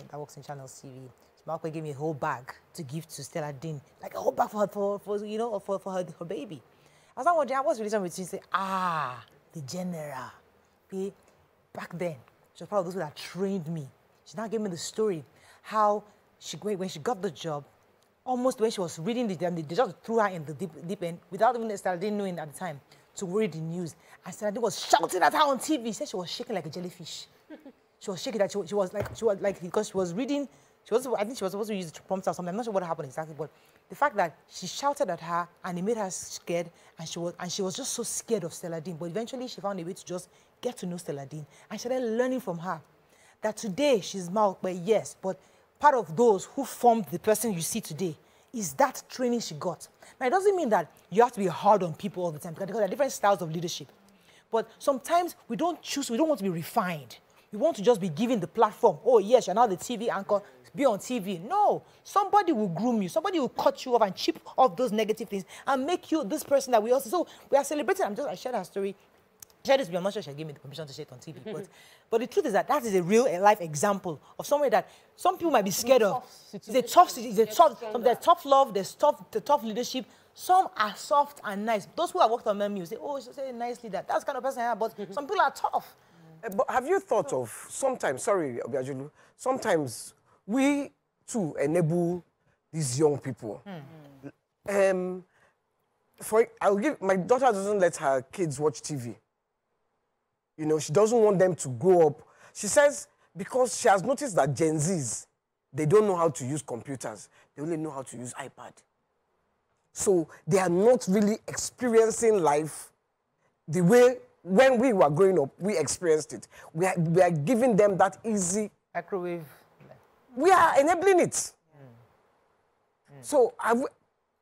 that works in Channels TV, Markwe gave me a whole bag to give to Stella Dean, like a whole bag for her baby. I was like, wondering, what's the relation between, say, the General. Okay? Back then, she was probably those that trained me. She now gave me the story, how when she got the job, almost when she was reading they just threw her in the deep end without even Stella Dean knowing at the time to read the news. And Stella Dean was shouting at her on TV. She said she was shaking like a jellyfish. She was shaking that she was like because she was reading. I think she was supposed to use the prompter or something. I'm not sure what happened exactly, but the fact that she shouted at her and it made her scared, and she was just so scared of Stella Dean. But eventually she found a way to just get to know Stella Dean, and she started learning from her. That today she's Markwe, yes, but part of those who formed the person you see today is that training she got. Now, it doesn't mean that you have to be hard on people all the time, because there are different styles of leadership. But sometimes we don't want to be refined. We want to just be given the platform. Oh, yes, you're now the TV anchor, be on TV. No, somebody will groom you. Somebody will cut you off and chip off those negative things and make you this person that we also... So we are celebrating. I shared her story. I shared this, I'm not sure she gave me the permission to share it on TV. But the truth is that is a real life example of somebody that some people might be scared of. It's a tough love, there's tough leadership. Some are soft and nice. Those who have worked on menus say, oh, she's a nice leader. That's the kind of person I am. But some people are tough.
But have you thought of sometimes, sorry, Obiajulu, sometimes we too enable these young people. My daughter doesn't let her kids watch TV. You know, she doesn't want them to grow up. She says, because she has noticed that Gen Zs, they don't know how to use computers. They only know how to use iPad. So they are not really experiencing life the way when we were growing up, we experienced it. We are giving them that easy... Microwave. We are enabling it. So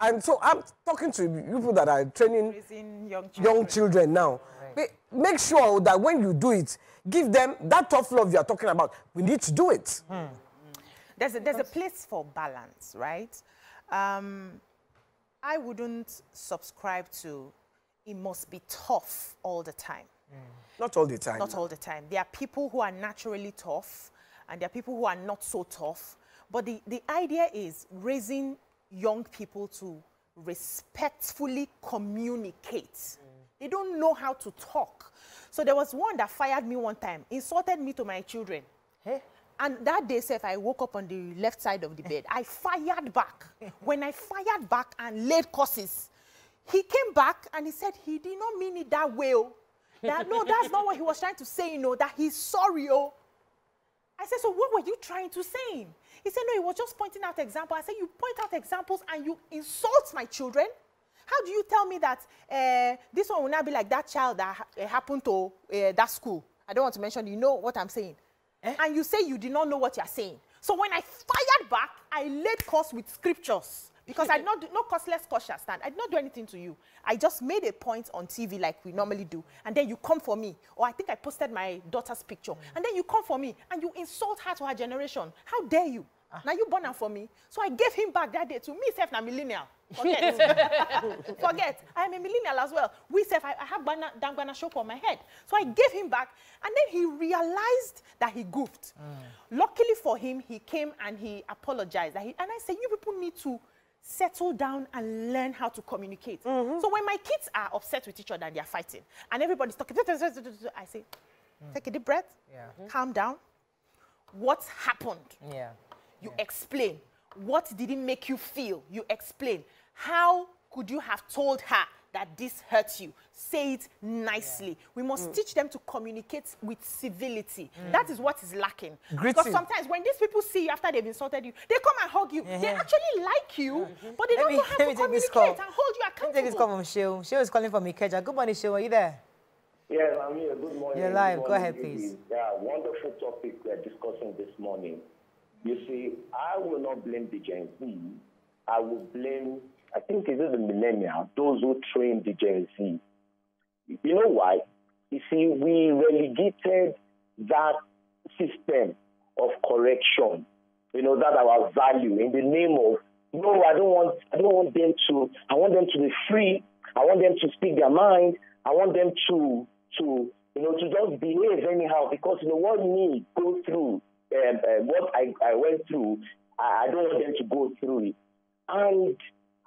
And so I'm talking to people that are training
Raising
young children now.
Right.
Make sure that when you do it, give them that tough love you are talking about. We need to do it.
There's a place for balance, right? I wouldn't subscribe to it must be tough all the time.
Not all the time.
Not all the time. There are people who are naturally tough, and there are people who are not so tough. But the idea is raising young people to respectfully communicate. They don't know how to talk. So there was one that fired me one time, insulted me to my children.
Hey.
And that day, Seth, I woke up on the left side of the bed. I fired back. When I fired back and laid curses, he came back and he said he did not mean it that way. Oh. That, no, that's not what he was trying to say, you know, that he's sorry. Oh. I said, so what were you trying to say? He said, no, he was just pointing out examples. I said, you point out examples and you insult my children? How do you tell me that this one will not be like that child that happened to that school? I don't want to mention, you know what I'm saying. And you say you did not know what you're saying. So when I fired back, I laid curse with scriptures. Because I did not do, no curseless curse shall stand. I did not do anything to you. I just made a point on TV like we normally do. And then you come for me. Or I think I posted my daughter's picture. And then you come for me and you insult her to her generation. How dare you? Now you born her for me. So I gave him back that day. To me, self, I'm a millennial. Forget. Forget. I am a millennial as well. We self, I have Dangana shop on my head. So I gave him back. And then he realized that he goofed. Luckily for him, he came and he apologized. And I said, you people need to settle down and learn how to communicate. So when my kids are upset with each other and they're fighting, and everybody's talking, I say, take a deep breath, calm down. What happened? You explain. What did it make you feel? You explain. How could you have told her that this hurts you? Say it nicely. We must teach them to communicate with civility. That is what is lacking. Because sometimes when these people see you after they've insulted you, they come and hug you. They actually like you, but they don't know how to communicate and hold you accountable.
Take this call from Sheo. Sheo is calling from Ikeja. Good morning, Sheo. Are you there?
Yes, I'm here. Good morning.
You're live.
Good
Go
morning,
ahead, please.
Yeah, wonderful topic we're discussing this morning. You see, I will not blame the Gen Z. I will blame, I think it is the millennials, those who trained the Gen Z. You know why? You see, we relegated that system of correction, you know, that our value in the name of, no, I want them to be free. I want them to speak their mind. I want them to just behave anyhow, because, you know, what me go through, what I went through, I don't want them to go through it. And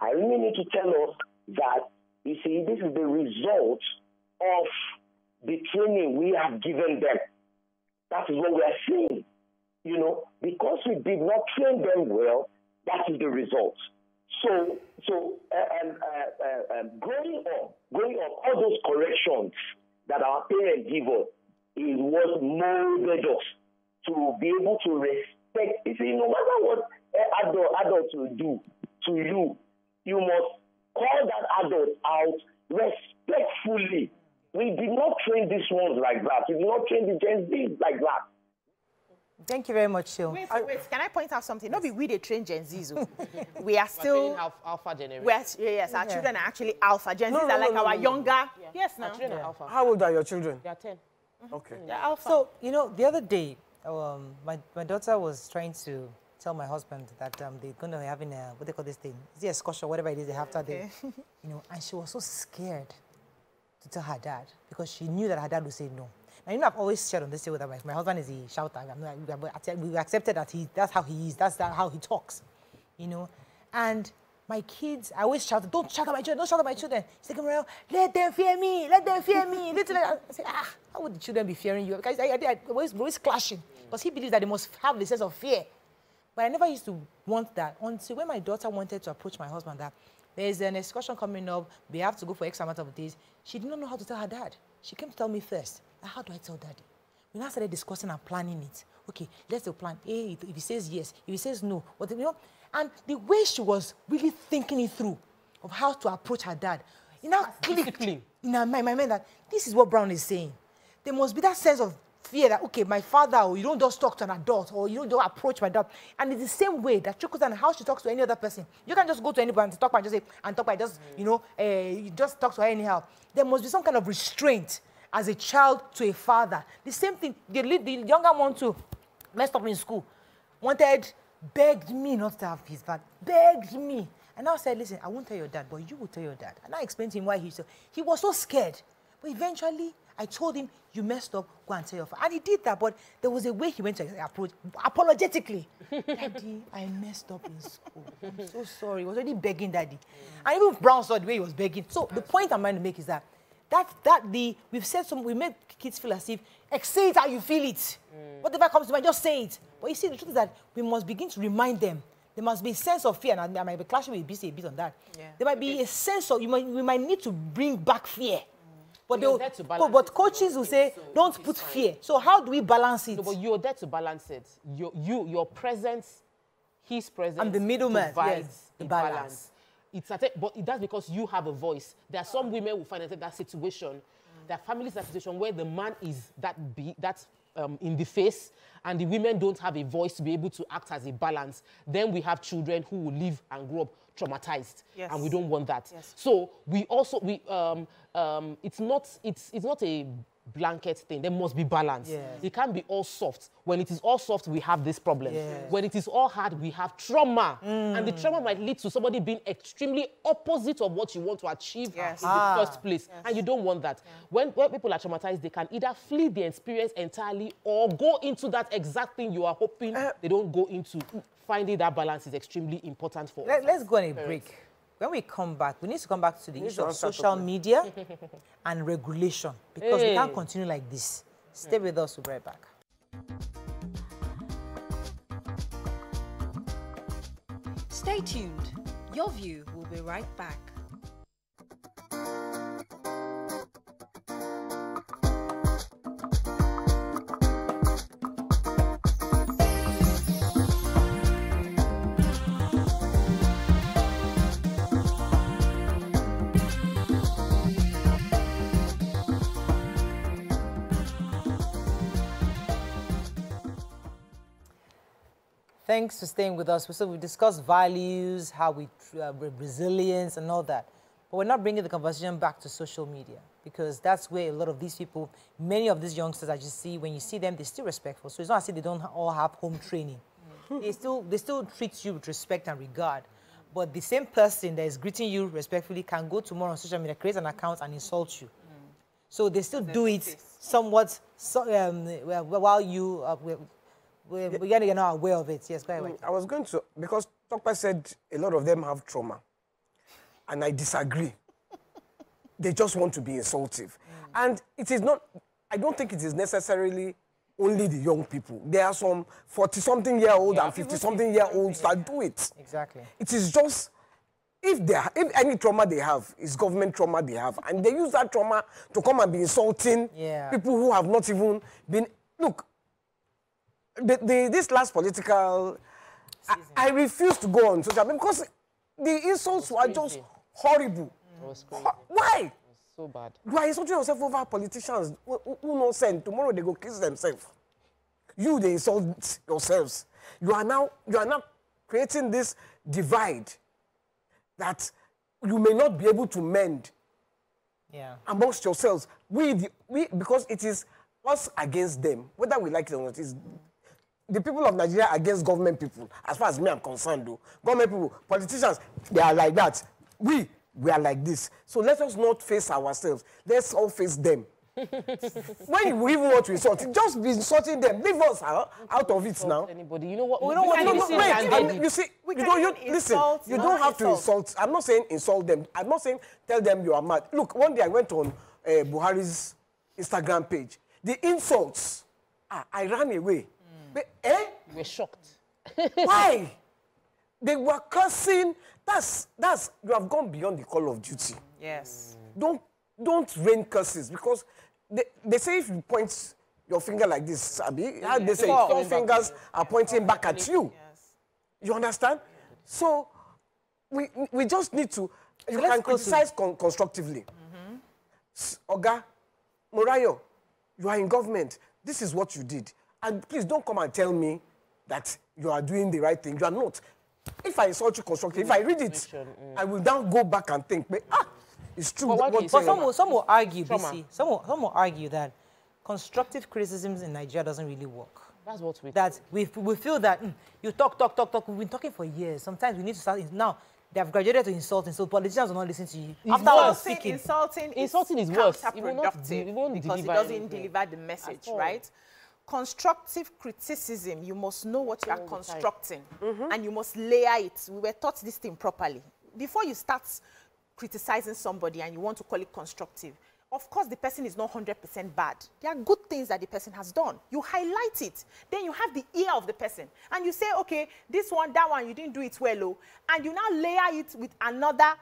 I really need to tell us that, you see, this is the result of the training we have given them. That is what we are seeing. You know, because we did not train them well, that is the result. So growing up, all those corrections that our parents give us is what molded us to be able to respect. You see, no matter what adults will do to you, you must call that adult out respectfully. We did not train these ones like that. We did not train the Gen Z like that.
Thank you very much, Sheo.
Wait. Can I point out something? Not be we the train Gen Zs. We are still
alpha generation.
Yes, our children are actually alpha. Gen Zs are like our younger. Yeah. Yes, now.
Our children are alpha.
How old are your children?
They are 10.
Okay.
They're alpha.
So, you know, the other day, my daughter was trying to tell my husband that they're going to be having a, what they call this thing? Is it a excursion, whatever it is they have to do. You know, and she was so scared to tell her dad because she knew that her dad would say no. Now, you know, I've always shared on this with my husband is a shouter. We accepted that that's how he is. That's how he talks, you know. And my kids, I always shout, don't shout at my children, don't shout at my children. He's like, well, let them fear me, let them fear me. I say, how would the children be fearing you? Because I always clashing. Because he believes that they must have the sense of fear. But I never used to want that until when my daughter wanted to approach my husband that there's an excursion coming up, we have to go for X amount of days. She did not know how to tell her dad. She came to tell me first. How do I tell daddy? We now started discussing and planning it. Okay, let's do plan A. If he says yes, if he says no, what you know? And the way she was really thinking it through of how to approach her dad, it now clicked in my mind that this is what Brown is saying. There must be that sense of fear that, okay, my father, or you don't just talk to an adult, or you don't approach my dad. And it's the same way that trickles down how she talks to any other person. You can't just go to anybody and talk by, just say, and talk by, just, you know, you just talk to her anyhow. There must be some kind of restraint as a child to a father. The same thing, the younger one too, messed up in school, begged me not to have his father, begged me. And I said, listen, I won't tell your dad, but you will tell your dad. And I explained to him why he was so scared. But eventually, I told him, you messed up, go and tell your father. And he did that, but there was a way he went to approach, apologetically. Daddy, I messed up in school. I'm so sorry. He was already begging Daddy. And even Brown saw the way he was begging. So the point I'm trying to make is that we made kids feel as if, say it how you feel it. Whatever comes to mind, just say it. But you see, the truth is that we must begin to remind them. There must be a sense of fear, and I might be clashing with BC a bit on that. Yeah. There might be a sense of, we might need to bring back fear. But, but coaches will say, don't put fear. So how do we balance it?
No, but you're there to balance it. Your presence, his presence,
and the middleman
provides
the balance.
But that's because you have a voice. There are some women who find themselves in that situation. There are families in that situation where the man is in the face, and the women don't have a voice to be able to act as a balance. Then we have children who will live and grow up traumatized, and we don't want that. Yes. So it's not a blanket thing. There must be balance. Yes. It can't be all soft. When it is all soft, we have this problem. Yes. When it is all hard, we have trauma. And the trauma might lead to somebody being extremely opposite of what you want to achieve in the first place. Yes. And you don't want that. Yeah. When people are traumatized, they can either flee the experience entirely or go into that exact thing you are hoping they don't go into. Finding that balance is extremely important for us.
Let's go on a break. When we come back, we need to come back to the issue of social media and regulation, because we can't continue like this. Stay with us, we'll be right back.
Stay tuned. Your View will be right back.
Thanks for staying with us. So we discussed values, how we resilience and all that. But we're not bringing the conversation back to social media, because that's where a lot of these people, many of these youngsters that you see, when you see them, they're still respectful. So it's not as if they don't all have home training. They still treat you with respect and regard. But the same person that is greeting you respectfully can go tomorrow on social media, create an account and insult you. So they still do it somewhat while you... You're not aware of it. Yes, go ahead.
I was going to, because Tokpa said a lot of them have trauma, and I disagree. They just want to be insultive. And it is not, I don't think it is necessarily only the young people. There are some 40-something year old and 50-something year olds that do it.
Exactly.
It is just, if any trauma they have, is government trauma they have, and they use that trauma to come and be insulting people who have not even been, look, this last political, I refuse to go on social media because the insults were just horrible. Why?
It was so bad.
You are insulting yourself over politicians who no send. Tomorrow they go kiss themselves. You, they insult yourselves. You are now creating this divide that you may not be able to mend amongst yourselves. Because it is us against them, whether we like it or not. It's the people of Nigeria against government people, as far as me I'm concerned, though. Government people, politicians, they are like that. We are like this. So let us not face ourselves. Let's all face them. When you even want to insult, just be insulting them. Leave us out of it now.
Anybody, you know what?
We don't want to wait. You see, listen. You don't have to insult. I'm not saying insult them. I'm not saying tell them you are mad. Look, one day I went on Buhari's Instagram page. The insults, I ran away. But,
you were shocked.
Why? They were cursing. You have gone beyond the call of duty.
Yes.
Don't rain curses, because they say if you point your finger like this, Sabi, how they say 4 fingers are pointing back at you. Yes. You understand? So we just need to, you can criticize constructively. Oga, Morayo, you are in government. this is what you did. And please don't come and tell me that you are doing the right thing. You are not. If I insult you constructively, if I read it, I will now go back and think, it's true.
But some will argue, BC, some will argue that constructive criticisms in Nigeria doesn't really work.
That's what we
That we feel that you talk. We've been talking for years. Sometimes we need to start now. They have graduated to insulting, so politicians will not listen to you.
After all speaking, insulting
is worse.
Counterproductive because it doesn't deliver the message, right? Constructive criticism, you must know what you are constructing, and you must layer it. We were taught this thing properly. Before you start criticizing somebody and you want to call it constructive, of course, the person is not 100% bad. There are good things that the person has done. You highlight it. Then you have the ear of the person. And you say, okay, this one, that one, you didn't do it well. Oh. And you now layer it with another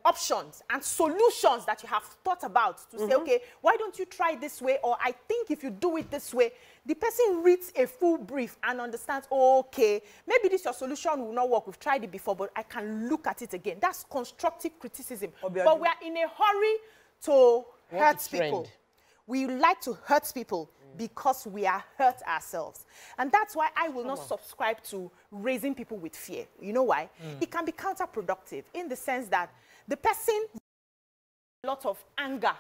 options and solutions that you have thought about to say, okay, why don't you try this way? Or I think if you do it this way, the person reads a full brief and understands, oh, okay, maybe this your solution will not work. We've tried it before, but I can look at it again. That's constructive criticism. But we are in a hurry to hurt people. We like to hurt people because we are hurt ourselves. And that's why I will not subscribe to raising people with fear. You know why? It can be counterproductive in the sense that the person a lot of anger,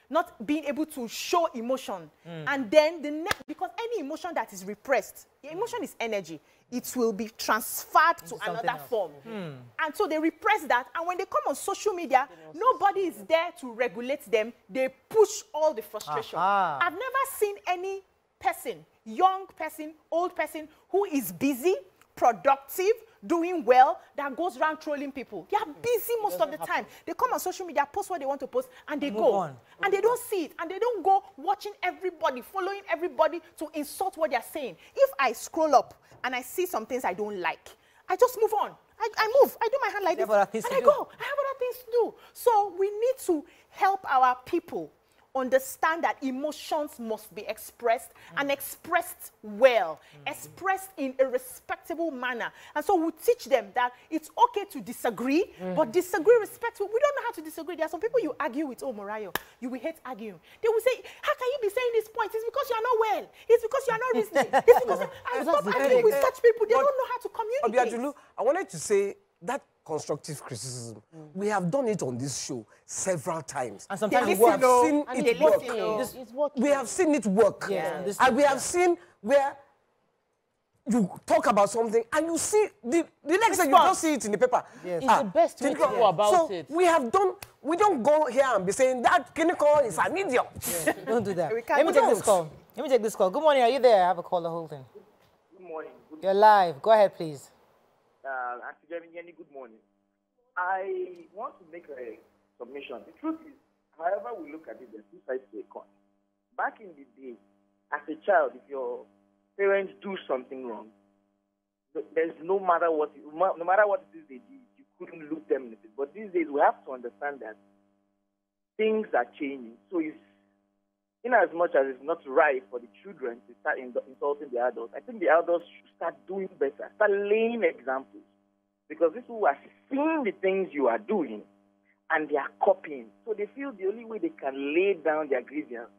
not being able to show emotion. And then because any emotion that is repressed, the emotion is energy. It will be transferred to another form. And so they repress that. And when they come on social media, nobody is there to regulate them. They push all the frustration. I've never seen any person, young person, old person, who is busy, productive, doing well, that goes around trolling people. They are busy most of the time. They come on social media, post what they want to post, and they go. And they don't see it. And they don't go watching everybody, following everybody to insult what they're saying. If I scroll up and I see some things I don't like, I just move on. I move. I do my hand like this, and I go. I have other things to do. So we need to help our people understand that emotions must be expressed and expressed well, expressed in a respectable manner. And so we teach them that it's okay to disagree, but disagree respectfully. We don't know how to disagree. There are some people you argue with, oh, Morayo, you will hate arguing. They will say, how can you be saying this point? It's because you are not well. It's because you are not reasoning. It's because I stop arguing with such people. They don't know how to communicate.
Obiajulu, I wanted to say that constructive criticism, we have done it on this show several times.
And sometimes we have seen it work.
We have seen it work. And we have seen where you talk about something and you see the next time you don't see it in the paper.
It's the best way to go about it.
We have done, we don't go here and be saying that clinical is an idiot.
Don't do that. Let me take this call. Good morning. Are you there? I have a caller holding.
Good morning.
You're live. Go ahead, please.
Good morning. I want to make a submission. The truth is, however we look at it, there's two sides to a coin. Back in the day, as a child, if your parents do something wrong, there's no matter what it is they did, you couldn't look them in the face. But these days, we have to understand that things are changing. So it's, in as much as it's not right for the children to start insulting the adults, I think the adults should start doing better, start laying examples. Because people are seeing the things you are doing and they are copying. So they feel the only way they can lay down their grievance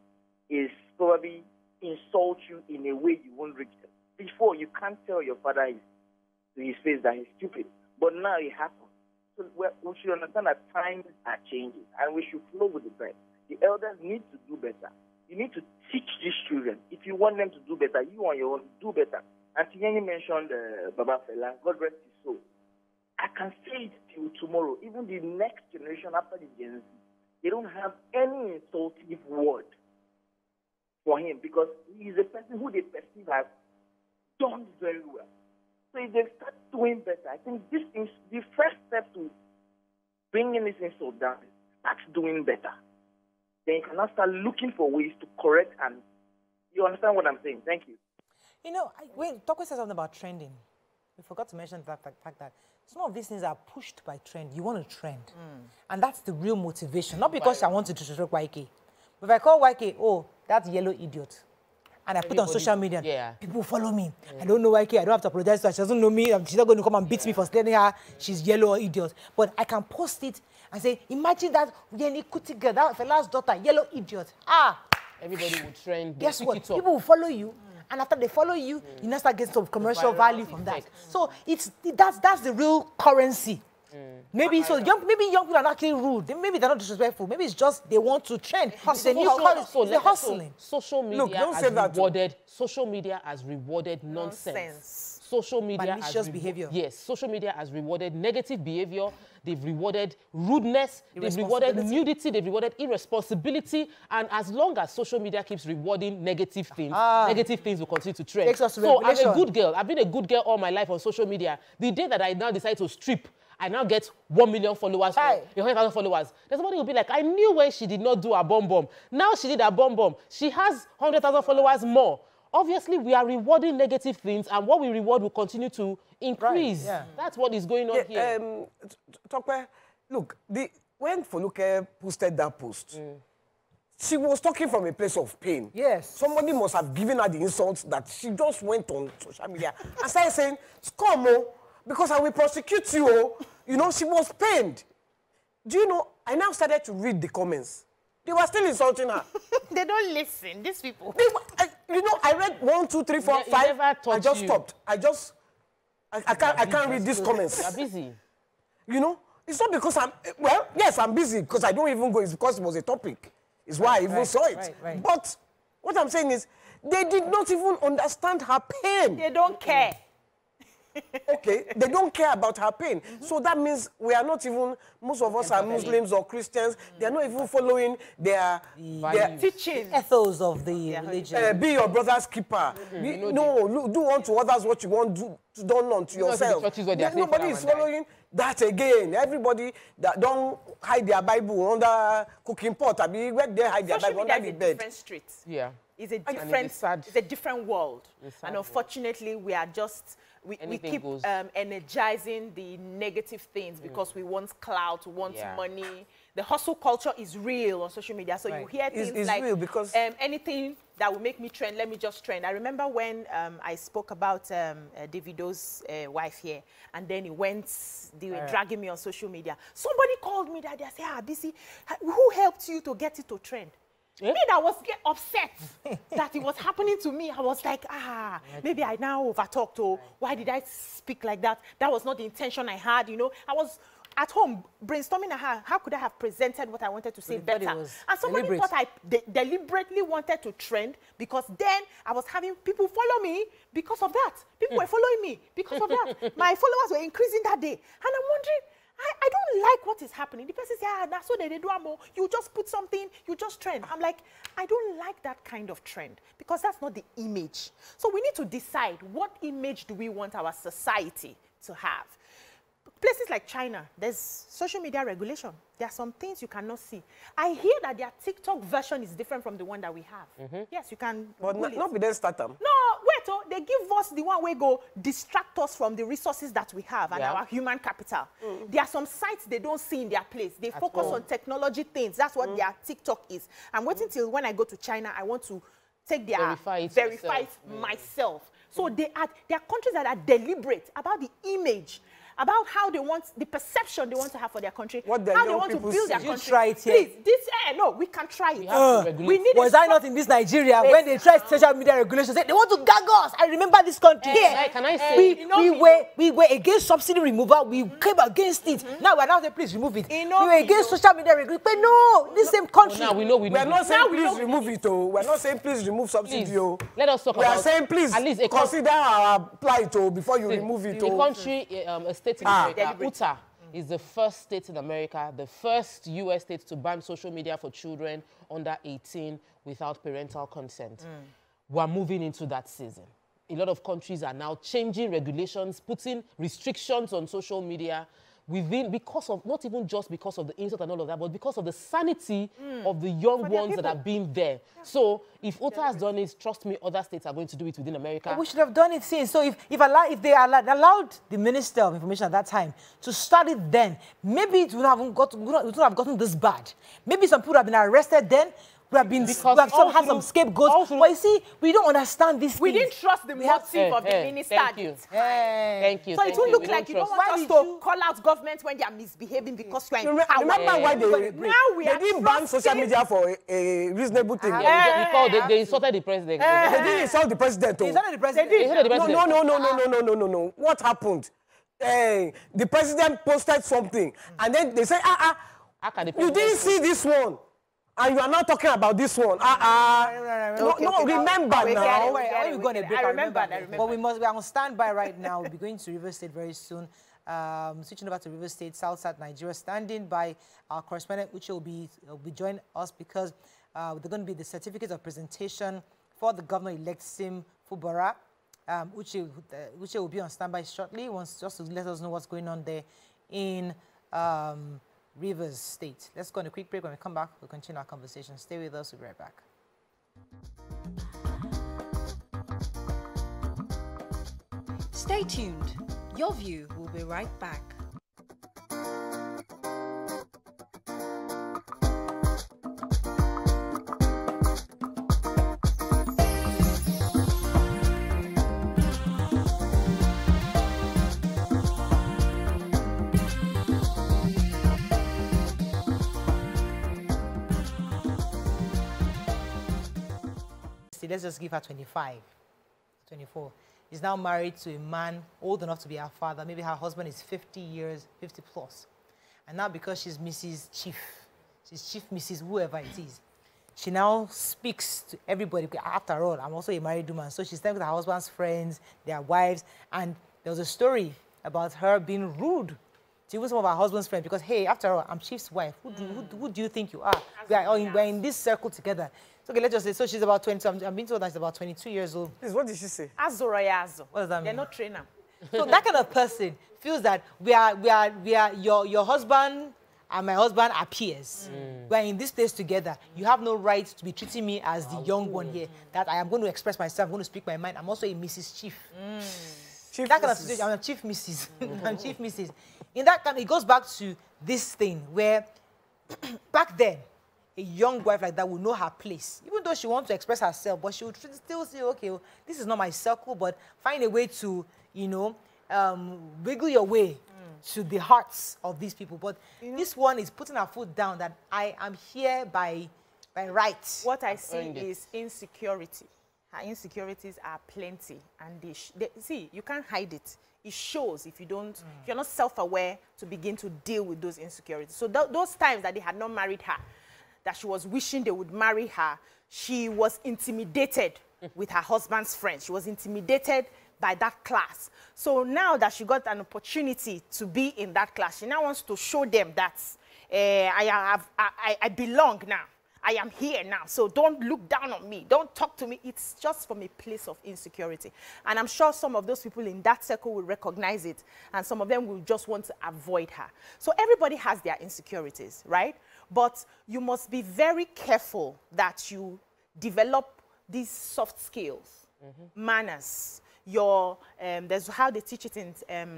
is probably insult you in a way you won't reach them. Before, you can't tell your father to his face that he's stupid. But now it happens. So we should understand that times are changing and we should flow with the trend. The elders need to do better. You need to teach these children. If you want them to do better, you on your own, do better. And Tinyani mentioned Baba Fela, God rest his soul. I can say it till tomorrow. Even the next generation after the Gen Z, they don't have any insultive word for him because he is a person who they perceive has done very well. So if they start doing better, I think this is the first step to bringing this insult down. Start doing better. Then you can now start looking for ways to correct, and you understand what I'm saying. Thank you.
You know, Tokwe said something about trending. We forgot to mention the fact that some of these things are pushed by trend. You want to trend. And that's the real motivation. Not because I want to disrespect YK. But if I call YK, oh, that's yellow idiot, and I put on social media, people follow me. I don't know YK. I don't have to apologize to her. She doesn't know me. She's not going to come and beat me for telling her she's yellow or idiot. But I can post it and say, imagine that Yeni Kuti girl, that fella's daughter, yellow idiot.
Everybody will trend.
Guess what? People will follow you. And after they follow you, you now start getting some commercial value from that. So that's the real currency. Maybe maybe young people are not actually rude. Maybe they're not disrespectful. Maybe it's just they want to trend. It's a new currency. They're hustling.
Social media Social media has rewarded nonsense. Social media
malicious behavior.
Yes, social media has rewarded negative behavior. They've rewarded rudeness. They've rewarded nudity. They've rewarded irresponsibility. And as long as social media keeps rewarding negative things will continue to trend. So I'm a good girl. I've been a good girl all my life on social media. The day that I now decide to strip, I now get 1 million followers, 100,000 followers. There's somebody who will be like, I knew when she did not do a bomb. Now she did a bomb. She has 100,000 followers more. Obviously, we are rewarding negative things, and what we reward will continue to increase. Right, yeah. That's what is going on here.
Tokwe, look, when Foluke posted that post, she was talking from a place of pain.
Yes.
Somebody must have given her the insults that she just went on social media and started saying, "Come on, because I will prosecute you." You know, she was pained. Do you know, I now started to read the comments. They were still insulting her.
They don't listen, these people.
You know, I read 1, 2, 3, 4, 5. I just stopped. I can't read these comments.
You're busy.
You know, it's not because I'm busy because I don't even go. It's because it was a topic. It's why I even saw it. Right. But what I'm saying is, they did not even understand her pain.
They don't care.
Okay, they don't care about her pain. So that means we are not even, most of us are Muslims or Christians, they are not even following their
teaching.
Ethos of the religion.
Be your brother's keeper. Do unto others what you want to do unto yourself. Nobody is following that again. Everybody that don't hide their Bible under cooking pot. I mean, where they hide their Bible under the bed.
Different streets.
Yeah.
It's a different world. And unfortunately, we are just... We keep energizing the negative things because we want clout, we want money. The hustle culture is real on social media. So you hear things like
real because
anything that will make me trend, let me just trend. I remember when I spoke about Davido's wife here, and then they were dragging me on social media. Somebody called me that day and said, Bisi, who helped you to get it to trend? Me that was upset that it was happening to me. I was like, maybe I now overtalked. Or why did I speak like that? That was not the intention I had, you know. I was at home brainstorming how could I have presented what I wanted to say better. And somebody thought I deliberately wanted to trend because then I was having people follow me because of that. People were following me because of that. My followers were increasing that day. And I'm wondering, I don't like what is happening. The person says, that's what they do. You just put something, you just trend. I'm like, I don't like that kind of trend because that's not the image. So we need to decide what image do we want our society to have. Places like China, there's social media regulation. There are some things you cannot see. I hear that their TikTok version is different from the one that we have. Yes, you can.
But not with them StarTimes.
No, wait, they give us the one where go distract us from the resources that we have and our human capital. There are some sites they don't see in their place. They focus on technology things. That's what their TikTok is. I'm waiting till when I go to China, I want to take their verify it myself. So there are countries that are deliberate about the image, about how they want, the perception they want to have for their country, how they want to build their country.
Try it here.
Please, no, we can try it.
We need was I not in this Nigeria when they tried social media regulations? They want to gag us. I remember this country.
Can I say?
We were against subsidy removal. We came against it. Now we're now saying, please remove it. We were against social media regulations. But no, this same country.
Now we know.
We're not saying please remove it. We're not saying please remove subsidy.
Let us talk about.
We are saying please consider our plight before you remove it.
The country, a state in America, Utah is the first state in America, the first U.S. state to ban social media for children under 18 without parental consent. We're moving into that season. A lot of countries are now changing regulations, putting restrictions on social media because of, not even just because of the insult and all of that, but because of the sanity of the young ones that have been there. So if Utah has done it, trust me, other states are going to do it within America.
We should have done it since. So if they allowed the Minister of Information at that time to start it then, maybe it would have gotten this bad. Maybe some people have been arrested then. We have been, we have had some scapegoats. But you see, we don't understand this.
We didn't trust the motive of the minister.
Thank you.
Thank you. So it will look like you don't want us to call out government when they are misbehaving because you are in power.
Remember why they didn't ban social media for a reasonable thing.
They insulted the president.
They didn't insult the president.
They insulted the president.
No. What happened? The president posted something, and then they say, you didn't see this one, and you are not talking about this one. Remember now.
We're going to break. I remember. But we are on standby right now. We'll be going to River State very soon. Switching over to River State, South Nigeria, standing by our correspondent, which will be joining us because they're going to be the certificate of presentation for the governor-elect Sim Fubara. Uche will be on standby shortly, just to let us know what's going on there in Rivers State. Let's go on a quick break. When we come back, we'll continue our conversation. Stay with us. We'll be right back.
Stay tuned. Your View will be right back.
Let's just give her 25, 24. Is now married to a man old enough to be her father. Maybe her husband is 50 plus. And now because she's Mrs. Chief, she's Chief Mrs. whoever it is, she now speaks to everybody. After all, I'm also a married woman. So she's staying with her husband's friends, their wives. And there was a story about her being rude to even some of her husband's friends because, hey, after all, I'm Chief's wife. Who do you think you are? We're in this circle together. So, okay, let's just say, so she's about 20, I'm being told that she's about 22 years old.
Please, what did she say?
Azorayazo.
What does that mean?
They're not trainer.
So that kind of person feels that we are your husband and my husband are peers. We're in this place together. You have no right to be treating me as the young one here. That I am going to express myself, I'm going to speak my mind. I'm also a Mrs. Chief.
Chief
that kind of situation, I'm a Chief Mrs. I'm Chief Mrs. In that kind, it goes back to this thing where back then, a young wife like that will know her place. Even though she wants to express herself, but she would still say, okay, well, this is not my circle, but find a way to, wiggle your way to the hearts of these people. But this one is putting her foot down that I am here by right.
What I see is insecurity. Her insecurities are plenty. And see, you can't hide it. It shows if if you're not self-aware to begin to deal with those insecurities. So those times that they had not married her, that she was wishing they would marry her, she was intimidated with her husband's friends. She was intimidated by that class. So now that she got an opportunity to be in that class, she now wants to show them that I belong now. I am here now, so don't look down on me. Don't talk to me. It's just from a place of insecurity. And I'm sure some of those people in that circle will recognize it, and some of them will just want to avoid her. So everybody has their insecurities, right? But you must be very careful that you develop these soft skills, manners, there's how they teach it in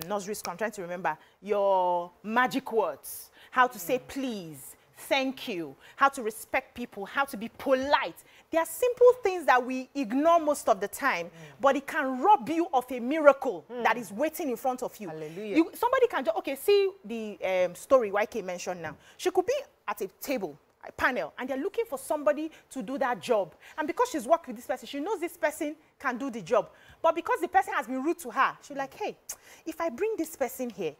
nursery school. I'm trying to remember. Your magic words, how to say please, thank you, how to respect people, how to be polite. There are simple things that we ignore most of the time, but it can rob you of a miracle that is waiting in front of you.
Hallelujah.
Somebody can just, okay, see the story YK mentioned now. She could be at a table, a panel, and they're looking for somebody to do that job. And because she's worked with this person, she knows this person can do the job. But because the person has been rude to her, she's like, hey, if I bring this person here,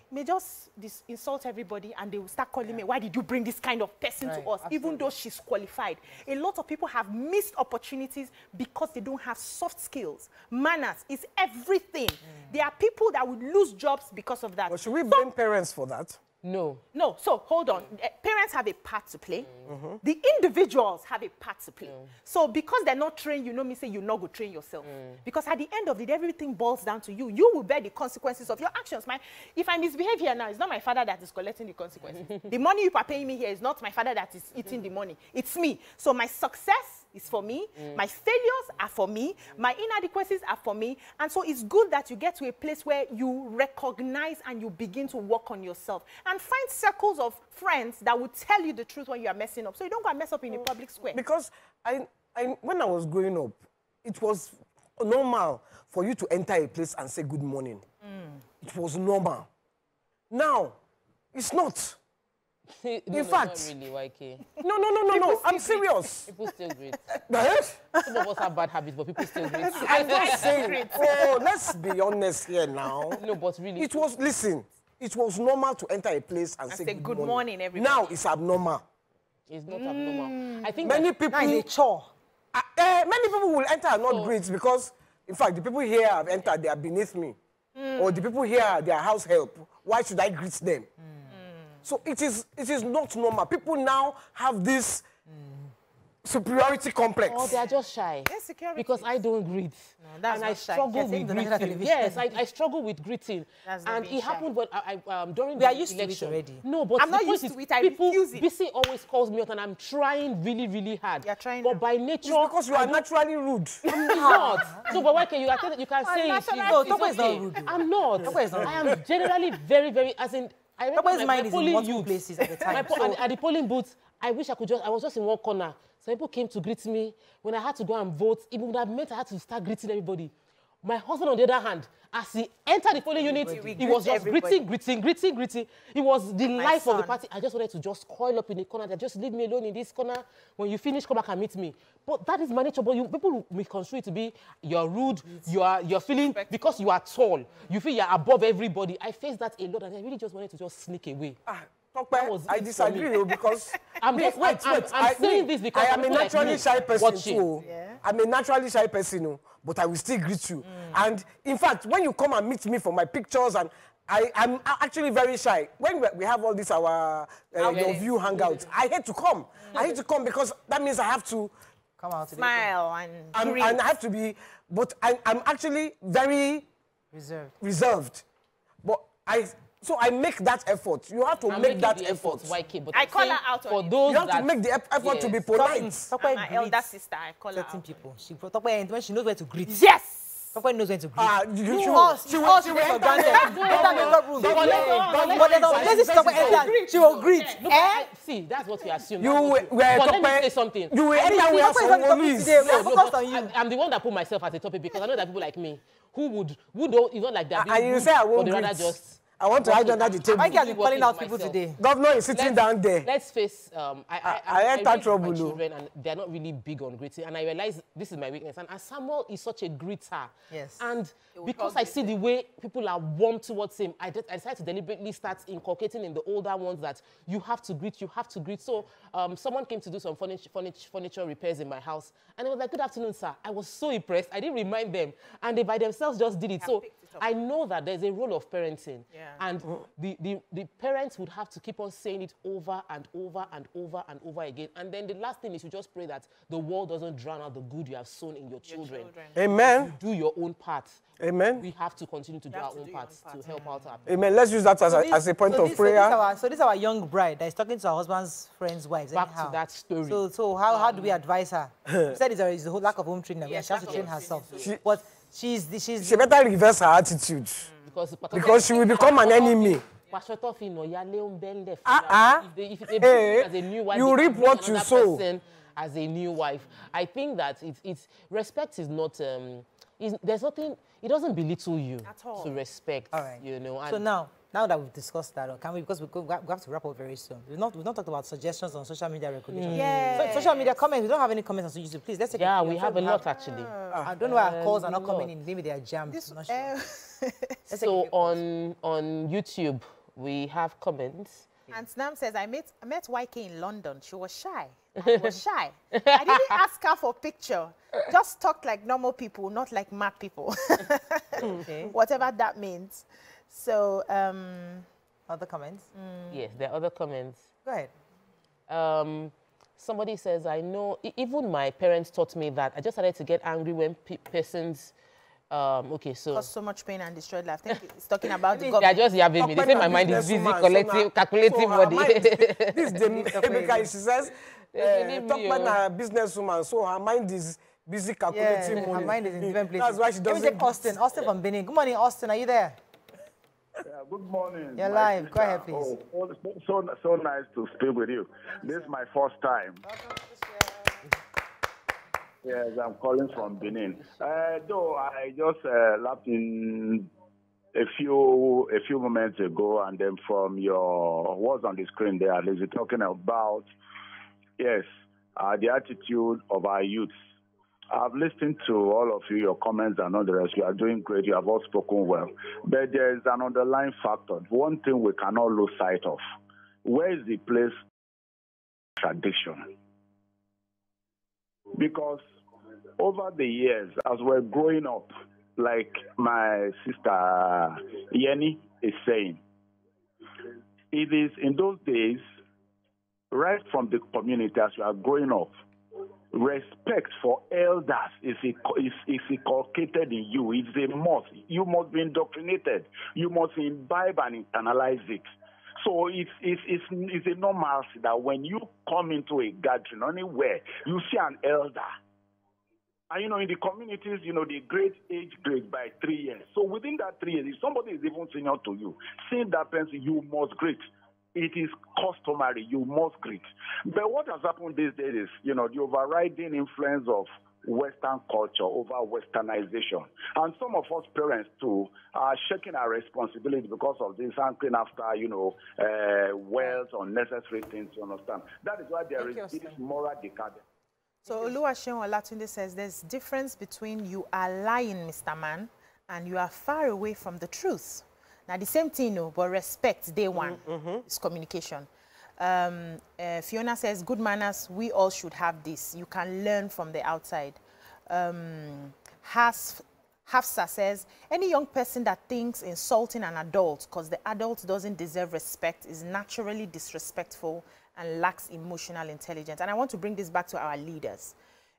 it may just insult everybody and they will start calling me, why did you bring this kind of person to us, even though she's qualified? A lot of people have missed opportunities because they don't have soft skills. Manners is everything. There are people that would lose jobs because of that.
Well, should we blame parents for that?
No. No, so hold on. Parents have a part to play. The individuals have a part to play. So because they're not trained, you know me say you're not going to train yourself. Because at the end of it, everything boils down to you. You will bear the consequences of your actions. If I misbehave here now, it's not my father that is collecting the consequences. The money you are paying me here is not my father that is eating the money. It's me. So my success is for me. My failures are for me. My inadequacies are for me. And so it's good that you get to a place where you recognize and you begin to work on yourself. And find circles of friends that will tell you the truth when you are messing up. So you don't go and mess up in a public square.
Because when I was growing up, it was normal for you to enter a place and say good morning. It was normal. Now, it's not. In fact,
not really, YK.
No. I'm serious.
People still greet.
Right?
Some of us have bad habits, but people still greet.
I'm just saying. Oh, let's be honest here now.
No, but really.
It was normal to enter a place and say good morning,
everybody.
Now it's abnormal.
It's not abnormal. I think
many people.
Now it's a chore.
Many people will enter and not greet because, in fact, the people here have entered, they are beneath me. Or the people here, they are house help. Why should I greet them? So it is not normal. People now have this superiority complex.
Oh, they are just shy.
Yes, security.
Because I don't greet.
No, that's
and
not
I
shy.
struggle with greeting. Yes, I struggle with greeting. And it happened when during the
used
election.
to it already.
No, but
I'm not
the point
used
is
to it. I
people,
refuse it.
BC always calls me out and I'm trying really, really hard.
You're trying
but
now.
by nature,
It's because you are naturally rude.
I'm not. So, but why can you can say it?
No, Topo is not rude.
I'm not.
Topo is not rude.
I am generally very, very, as in, I remember
Topo's mind is in multiple places at the time.
At the polling booth, I wish I was just in one corner. Some people came to greet me. When I had to go and vote, it would have meant I had to start greeting everybody. My husband, on the other hand, as he entered the polling unit, he was just greeting. It was the life of the party. I just wanted to just coil up in the corner. Just leave me alone in this corner. When you finish, come back and meet me. But that is my nature. But people will construe it to be you're rude, you're feeling, because you are tall, you feel you're above everybody. I faced that a lot, and I really just wanted to just sneak away.
I disagree though, because
I'm saying this because
I am a naturally shy person too.
Yeah.
I'm a naturally shy person, but I will still greet you. And in fact, when you come and meet me for my pictures, and I'm actually very shy. When we have all this your view hangouts, I hate to come. I hate to come because that means I have to
come out,
smile and
I have to be. But I'm actually very reserved. But So I make that effort. You have to make that effort.
YK, but
I call her out
for
on
those
you have to make the effort to be polite.
My elder sister, I call her
certain
out.
people. When she knows where to greet.
Yes!
Topo knows when to greet.
She will
for granted. But there's some places Topo enter, she will greet.
See, that's what you assume.
Let
me say something.
You will enter where someone is.
I'm the one that put myself as a topic because I know that people like me who don't even like that.
And you say I won't greet. I want to hide under the table.
I can't be calling out people today.
Governor is sitting down there.
Let's face,
I enter trouble.
My children, and they're not really big on greeting. And I realize this is my weakness. And Samuel is such a greeter.
Yes.
And because I see the way people are warm towards him, I decided to deliberately start inculcating in the older ones that you have to greet, you have to greet. So someone came to do some furniture repairs in my house. And it was like, good afternoon, sir. I was so impressed. I didn't remind them. And they by themselves just did it. So I know that there's a role of parenting. Yeah. And the parents would have to keep on saying it over and over and over and over again. And then the last thing is you just pray that the world doesn't drown out the good you have sown in your children.
Amen.
You do your own part.
Amen.
We have to continue to do our own parts to help out our parents.
Amen. Let's use that as a point of prayer.
So this is our young bride that is talking to her husband's friend's wives.
Back to that story.
So how do we advise her? You said it's a whole lack of home training. Yes, she has to train herself. But she
better reverse her attitude. Because she will become an enemy. You reap what you sow.
As a new wife, I think that it's respect is not. There's nothing. It doesn't belittle you to respect.
All right.
You know. And
so now that we've discussed that, can we? Because we have to wrap up very soon. We've not talked about suggestions on social media regulation.
Yeah.
So, social media comments. We don't have any comments on YouTube. Please let's take.
Yeah, we have a lot actually.
I don't know why our calls are not coming in. Maybe they are jammed.
So on YouTube we have comments.
And Snam says, I met YK in London. She was shy. I was shy. I didn't ask her for a picture. Just talked like normal people, not like mad people.
Okay.
Whatever that means. So,
other comments?
Yes, there are other comments.
Go ahead.
Somebody says, I know, even my parents taught me that. I just started to get angry when persons Okay, so
caused so much pain and destroyed life. I think it's talking about the
they're
government.
just yabbing me. They say my mind is busy collecting, calculating money.
This is the she says, top businesswoman, so her mind is busy calculating money.
Her mind is in different places.
That's why she doesn't.
Let me take Austin. Austin from Benin. Good morning, Austin. Are you there?
Good morning.
You're live. Go ahead, please.
So nice to speak with you. This is my first time. Yes, I'm calling from Benin. Though I just lapped in a few moments ago, and then from your words on the screen there, you're talking about the attitude of our youths. I've listened to all of you, your comments and all the rest. You are doing great. You have all spoken well. But there is an underlying factor. One thing we cannot lose sight of. Where is the place of tradition? Because over the years, as we're growing up, like my sister Yeni is saying, it is in those days, right from the community as we are growing up, respect for elders is inculcated in you. It's a must. You must be indoctrinated. You must imbibe and internalize it. So it's a normalcy that when you come into a gathering anywhere, you see an elder. And, in the communities, the great age grade by 3 years. So within that 3 years, if somebody is even senior to you, seeing that person, you must greet. It is customary. You must greet. But what has happened these days is, the overriding influence of Western culture over Westernization. And some of us parents, too, are shaking our responsibility because of this, hankering after, wealth, unnecessary things, you understand. That is why there is this moral decadence.
So Oluwaseun Olatunde says there's difference between you are lying, Mr. Man, and you are far away from the truth. Now, the same thing, but respect, day one, is communication. Fiona says, good manners, we all should have this. You can learn from the outside. Hafsa says, any young person that thinks insulting an adult because the adult doesn't deserve respect is naturally disrespectful and lacks emotional intelligence. And I want to bring this back to our leaders.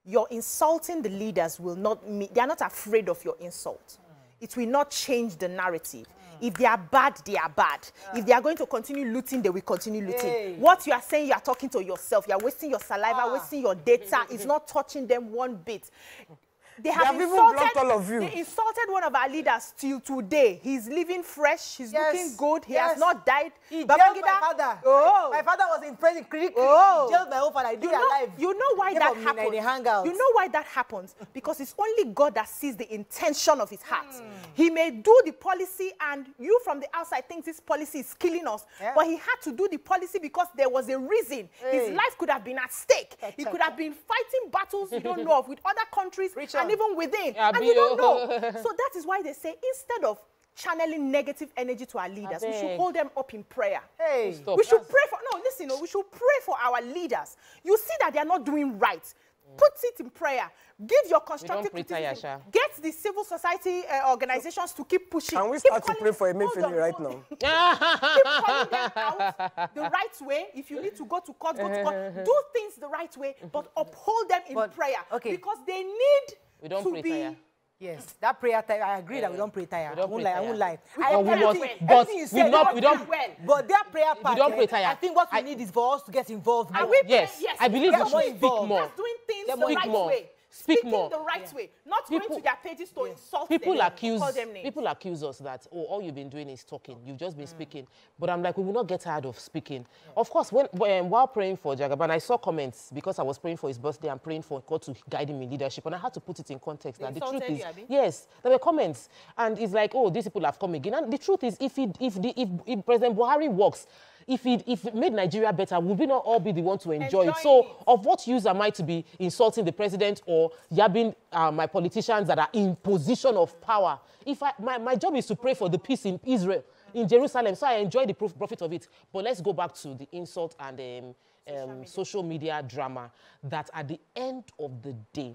You're insulting the leaders will not, they are not afraid of your insult. It will not change the narrative. If they are bad, they are bad. If they are going to continue looting, they will continue looting. What you are saying, you are talking to yourself. You are wasting your saliva, wasting your data. It's not touching them one bit. They have insulted all of you. They insulted one of our leaders till today. He's living fresh. He's looking good. He has not died.
He jailed my father. My father was in prison. He jailed my own father.
You know why that happens? You know why that happens? Because it's only God that sees the intention of his heart. He may do the policy, and you from the outside think this policy is killing us. But he had to do the policy because there was a reason. His life could have been at stake. He could have been fighting battles you don't know of with other countries. And even within, and you don't know. So that is why they say instead of channeling negative energy to our leaders, we should hold them up in prayer. We should pray for, we should pray for our leaders. You see that they are not doing right. Put it in prayer. Give your constructive criticism. Get the civil society organizations to keep pushing.
Can we start to pray for Emefiele right now?
Keep calling them out the right way. If you need to go to court, go to court. Do things the right way, but uphold them in prayer. Because they need to be...
Yes, that prayer time, I agree that we don't pray tire. I won't lie. But their prayer part,
we don't pray tire.
I think what we need is for us to get involved.
Yes, I believe we should speak more.
Just doing things the right way. Speaking the right way, not going to their pages to insult them.
People accuse us that, all you've been doing is talking. You've just been speaking. But I'm like, we will not get tired of speaking. Of course, while praying for Jagaban, I saw comments because I was praying for his birthday and praying for God to guide him in leadership. And I had to put it in context that the truth is, yes, there were comments. And it's like, these people have come again. And the truth is, if President Buhari works, if it made Nigeria better, would we not all be the one to enjoy it? So, of what use am I to be insulting the president or yabbing my politicians that are in position of power? If my job is to pray for the peace in Israel, in Jerusalem, so I enjoy the profit of it. But let's go back to the insult and social media drama that at the end of the day,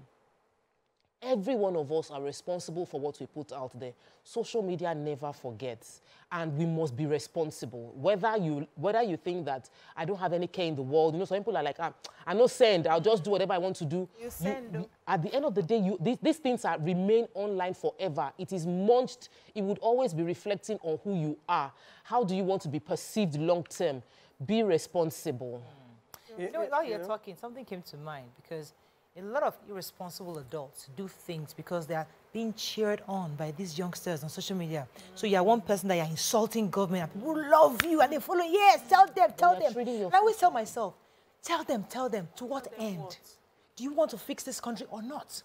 every one of us are responsible for what we put out there. Social media never forgets, and we must be responsible. Whether you think that I don't have any care in the world, you know, some people are like, I no send, I'll just do whatever I want to do.
You send.
At the end of the day, these things remain online forever. It is munched. It would always be reflecting on who you are. How do you want to be perceived long term? Be responsible.
You know, while you're talking, something came to mind, because a lot of irresponsible adults do things because they are being cheered on by these youngsters on social media. So you're one person that you're insulting government, and people love you and they follow. Yes, tell them. And I always tell myself, tell them, to what end? Do you want to fix this country or not?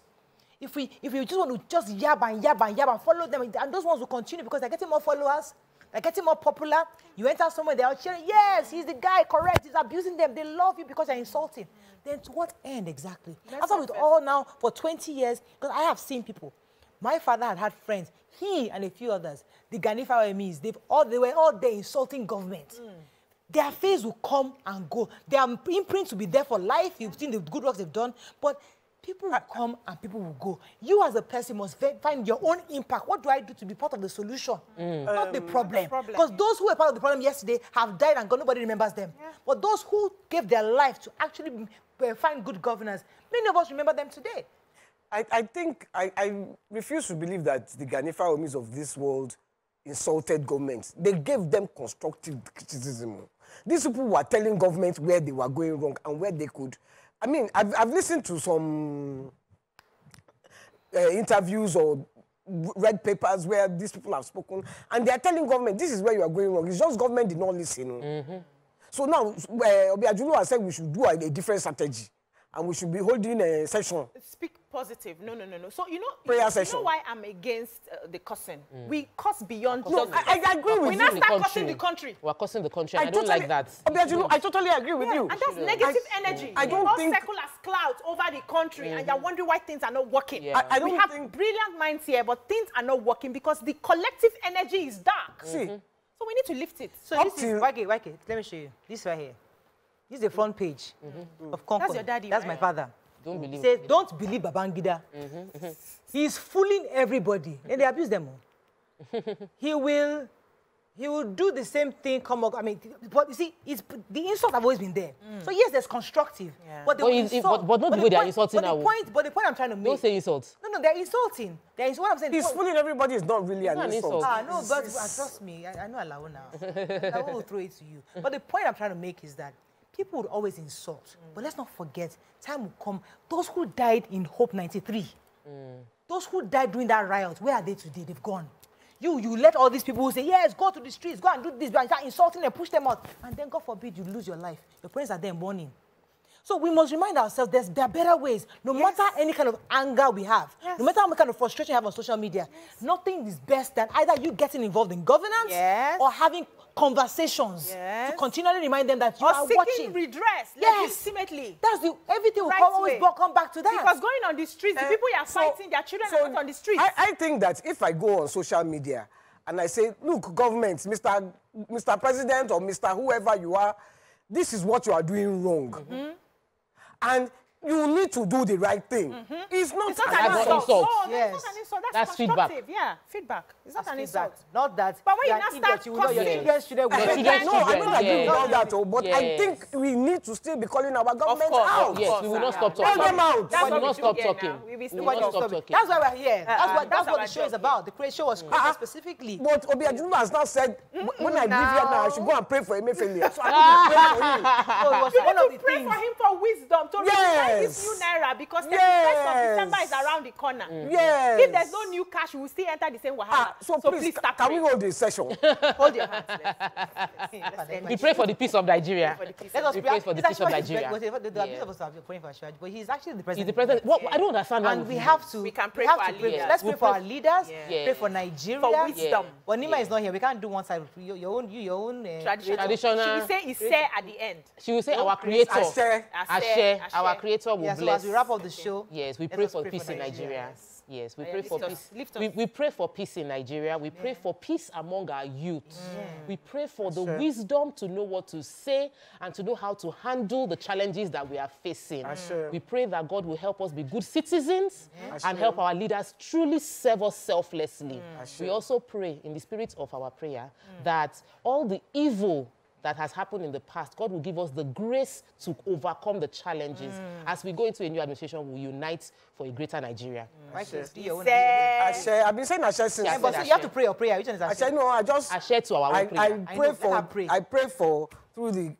If you just want to just yab and follow them, and those ones will continue because they're getting more followers, they're getting more popular. You enter somewhere, they're cheering, yes, he's the guy, correct, he's abusing them. They love you because you're insulting. Then to what end exactly? After with all now for 20 years, because I have seen people. My father had friends, he and a few others, the Ganifa OMEs, they were all there insulting government. Their face will come and go. Their imprint will be there for life. You've seen the good works they've done, but people will come and people will go. You as a person must find your own impact. What do I do to be part of the solution? Not the problem. Because those who were part of the problem yesterday have died and nobody remembers them. Yeah. But those who gave their life to actually find good governance, many of us remember them today.
I think I refuse to believe that the Ganifa OMEs of this world insulted governments. They gave them constructive criticism. These people were telling government where they were going wrong and where they could. I mean, I've listened to some interviews or read papers where these people have spoken, and they are telling government, this is where you are going wrong. It's just government did not listen. So now, Obiajulu has said we should do a different strategy, and we should be holding a session.
Speak positive. No. So, you know why I'm against the cursing? We curse beyond.
No, I agree with you.
We not start cursing the country.
We're cursing the country. I don't like that.
Obiajulu, I totally agree with you.
And that's negative energy.
I don't think
circle as clouds over the country, and you're wondering why things are not working.
Yeah.
We have brilliant minds here, but things are not working because the collective energy is dark.
See.
So we need to lift it.
So this is, Wake, let me show you. This right here. This is the front page of Concord.
That's your daddy,
That's
right?
my father.
Don't believe.
He says, don't believe Babangida. He's fooling everybody. And they abuse them all. He will do the same thing. I mean, but you see, the insults have always been there. So yes, there's constructive. Yeah. But they will insult.
But not the way they're insulting now.
But the point I'm trying to make.
Don't say insults.
No, they're insulting. What I'm saying.
He's fooling everybody is not really an insult.
No, but trust me, I know Alao now. Alao will throw it to you. But the point I'm trying to make is that people would always insult. But let's not forget, time will come. Those who died in Hope 93, those who died during that riot, where are they today? They've gone. You let all these people who say, yes, go to the streets, go and do this, and start insulting them, push them out. And then, God forbid, you lose your life. Your parents are there mourning. So we must remind ourselves there are better ways. No matter any kind of anger we have, no matter how kind of frustration you have on social media, nothing is best than either you getting involved in governance or having conversations to continually remind them that you are watching.
Or seeking redress legitimately.
That's everything will always come back to that.
Because going on the streets, the people you are fighting, their children are not on the streets.
I think that if I go on social media and I say, look, government, Mr. President or Mr. whoever you are, this is what you are doing wrong. And you need to do the right thing. It's not
an insult.
Oh,
yes. It's not an insult. That's
feedback.
Yeah, feedback. It's not an insult.
Not that.
But when you now start
cursing,
no, I don't agree with all that. But I think we need to still be calling our government out.
Yes, we will not stop talking.
Call them out.
We will not stop talking. We will not stop talking.
That's why we're here. That's what the show is about. The show was created specifically.
But Obiajulu has not said, when I leave here now, I should go and pray for Emefiele. So I
need to pray for him for wisdom to realize this new naira, because the 1st of December is around the corner. If there's no new cash, we will still enter the same wahala.
So please start can we hold this session?
Hold your hands.
We pray for the peace of Nigeria.
Let us
pray for the peace of Nigeria.
But he's actually the president.
He's the president. What? I don't understand.
And we have to.
We can pray for our leaders.
Let's pray for our leaders. Pray for Nigeria.
For wisdom.
But Nima is not here. We can't do one side. Your own
traditional.
She will say it's say at the end.
She will say our creator.
Ashe.
Our creator will bless.
So as we wrap up the show,
yes, we pray for peace in Nigeria. Yes, we pray for peace. We pray for peace in Nigeria. We pray for peace among our youth. We pray for the wisdom to know what to say and to know how to handle the challenges that we are facing. We pray that God will help us be good citizens and help our leaders truly serve us selflessly. We also pray in the spirit of our prayer that all the evil that has happened in the past, God will give us the grace to overcome the challenges. As we go into a new administration, we'll unite for a greater Nigeria.
I've been saying Ashe since.
Yeah, but so you have to pray your prayer. Which one is Ashe?
Ashe, no, I just...
Ashe to our own prayer.
I pray for, through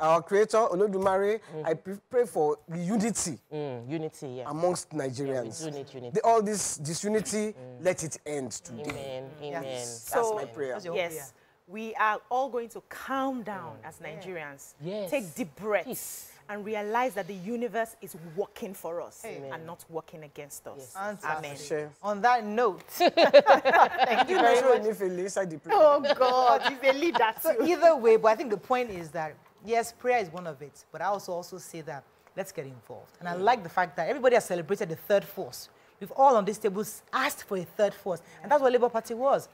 our Creator, Olodumare, I pray for the unity.
Unity, yeah.
Amongst Nigerians.
Yeah, unity.
All this disunity, let it end today.
Amen. Amen.
Yes. That's my prayer.
Yes. We are all going to calm down as Nigerians.
Yes.
Take deep breaths and realize that the universe is working for us and not working against us.
Yes.
Amen.
On that note, thank you very much.
Oh God, he's a leader too.
So either way, but I think the point is that yes, prayer is one of it, but I also say that let's get involved. And I like the fact that everybody has celebrated the third force. We've all on this table asked for a third force, and that's what Labour Party was.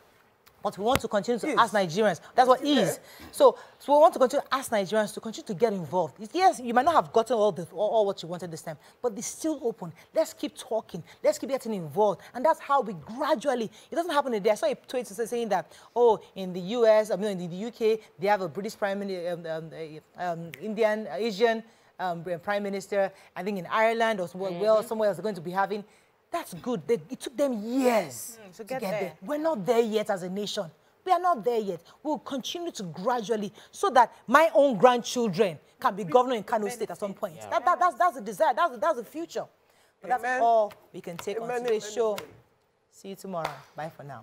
But we want to continue to ask Nigerians. That's what is. So we want to continue to ask Nigerians to continue to get involved. Yes, you might not have gotten all what you wanted this time, but it's still open. Let's keep talking. Let's keep getting involved. And that's how we gradually, it doesn't happen in a day. I saw a tweet saying that, oh, in the US, I mean, in the UK, they have a British Prime Minister, Asian Prime Minister. I think in Ireland or somewhere else they're going to be having. That's good. It took them years to get there. We're not there yet as a nation. We are not there yet. We'll continue to gradually, so that my own grandchildren can be governor in Kano State at some point. Yeah. That's the desire. That's the future. But that's all we can take on today's show. See you tomorrow. Bye for now.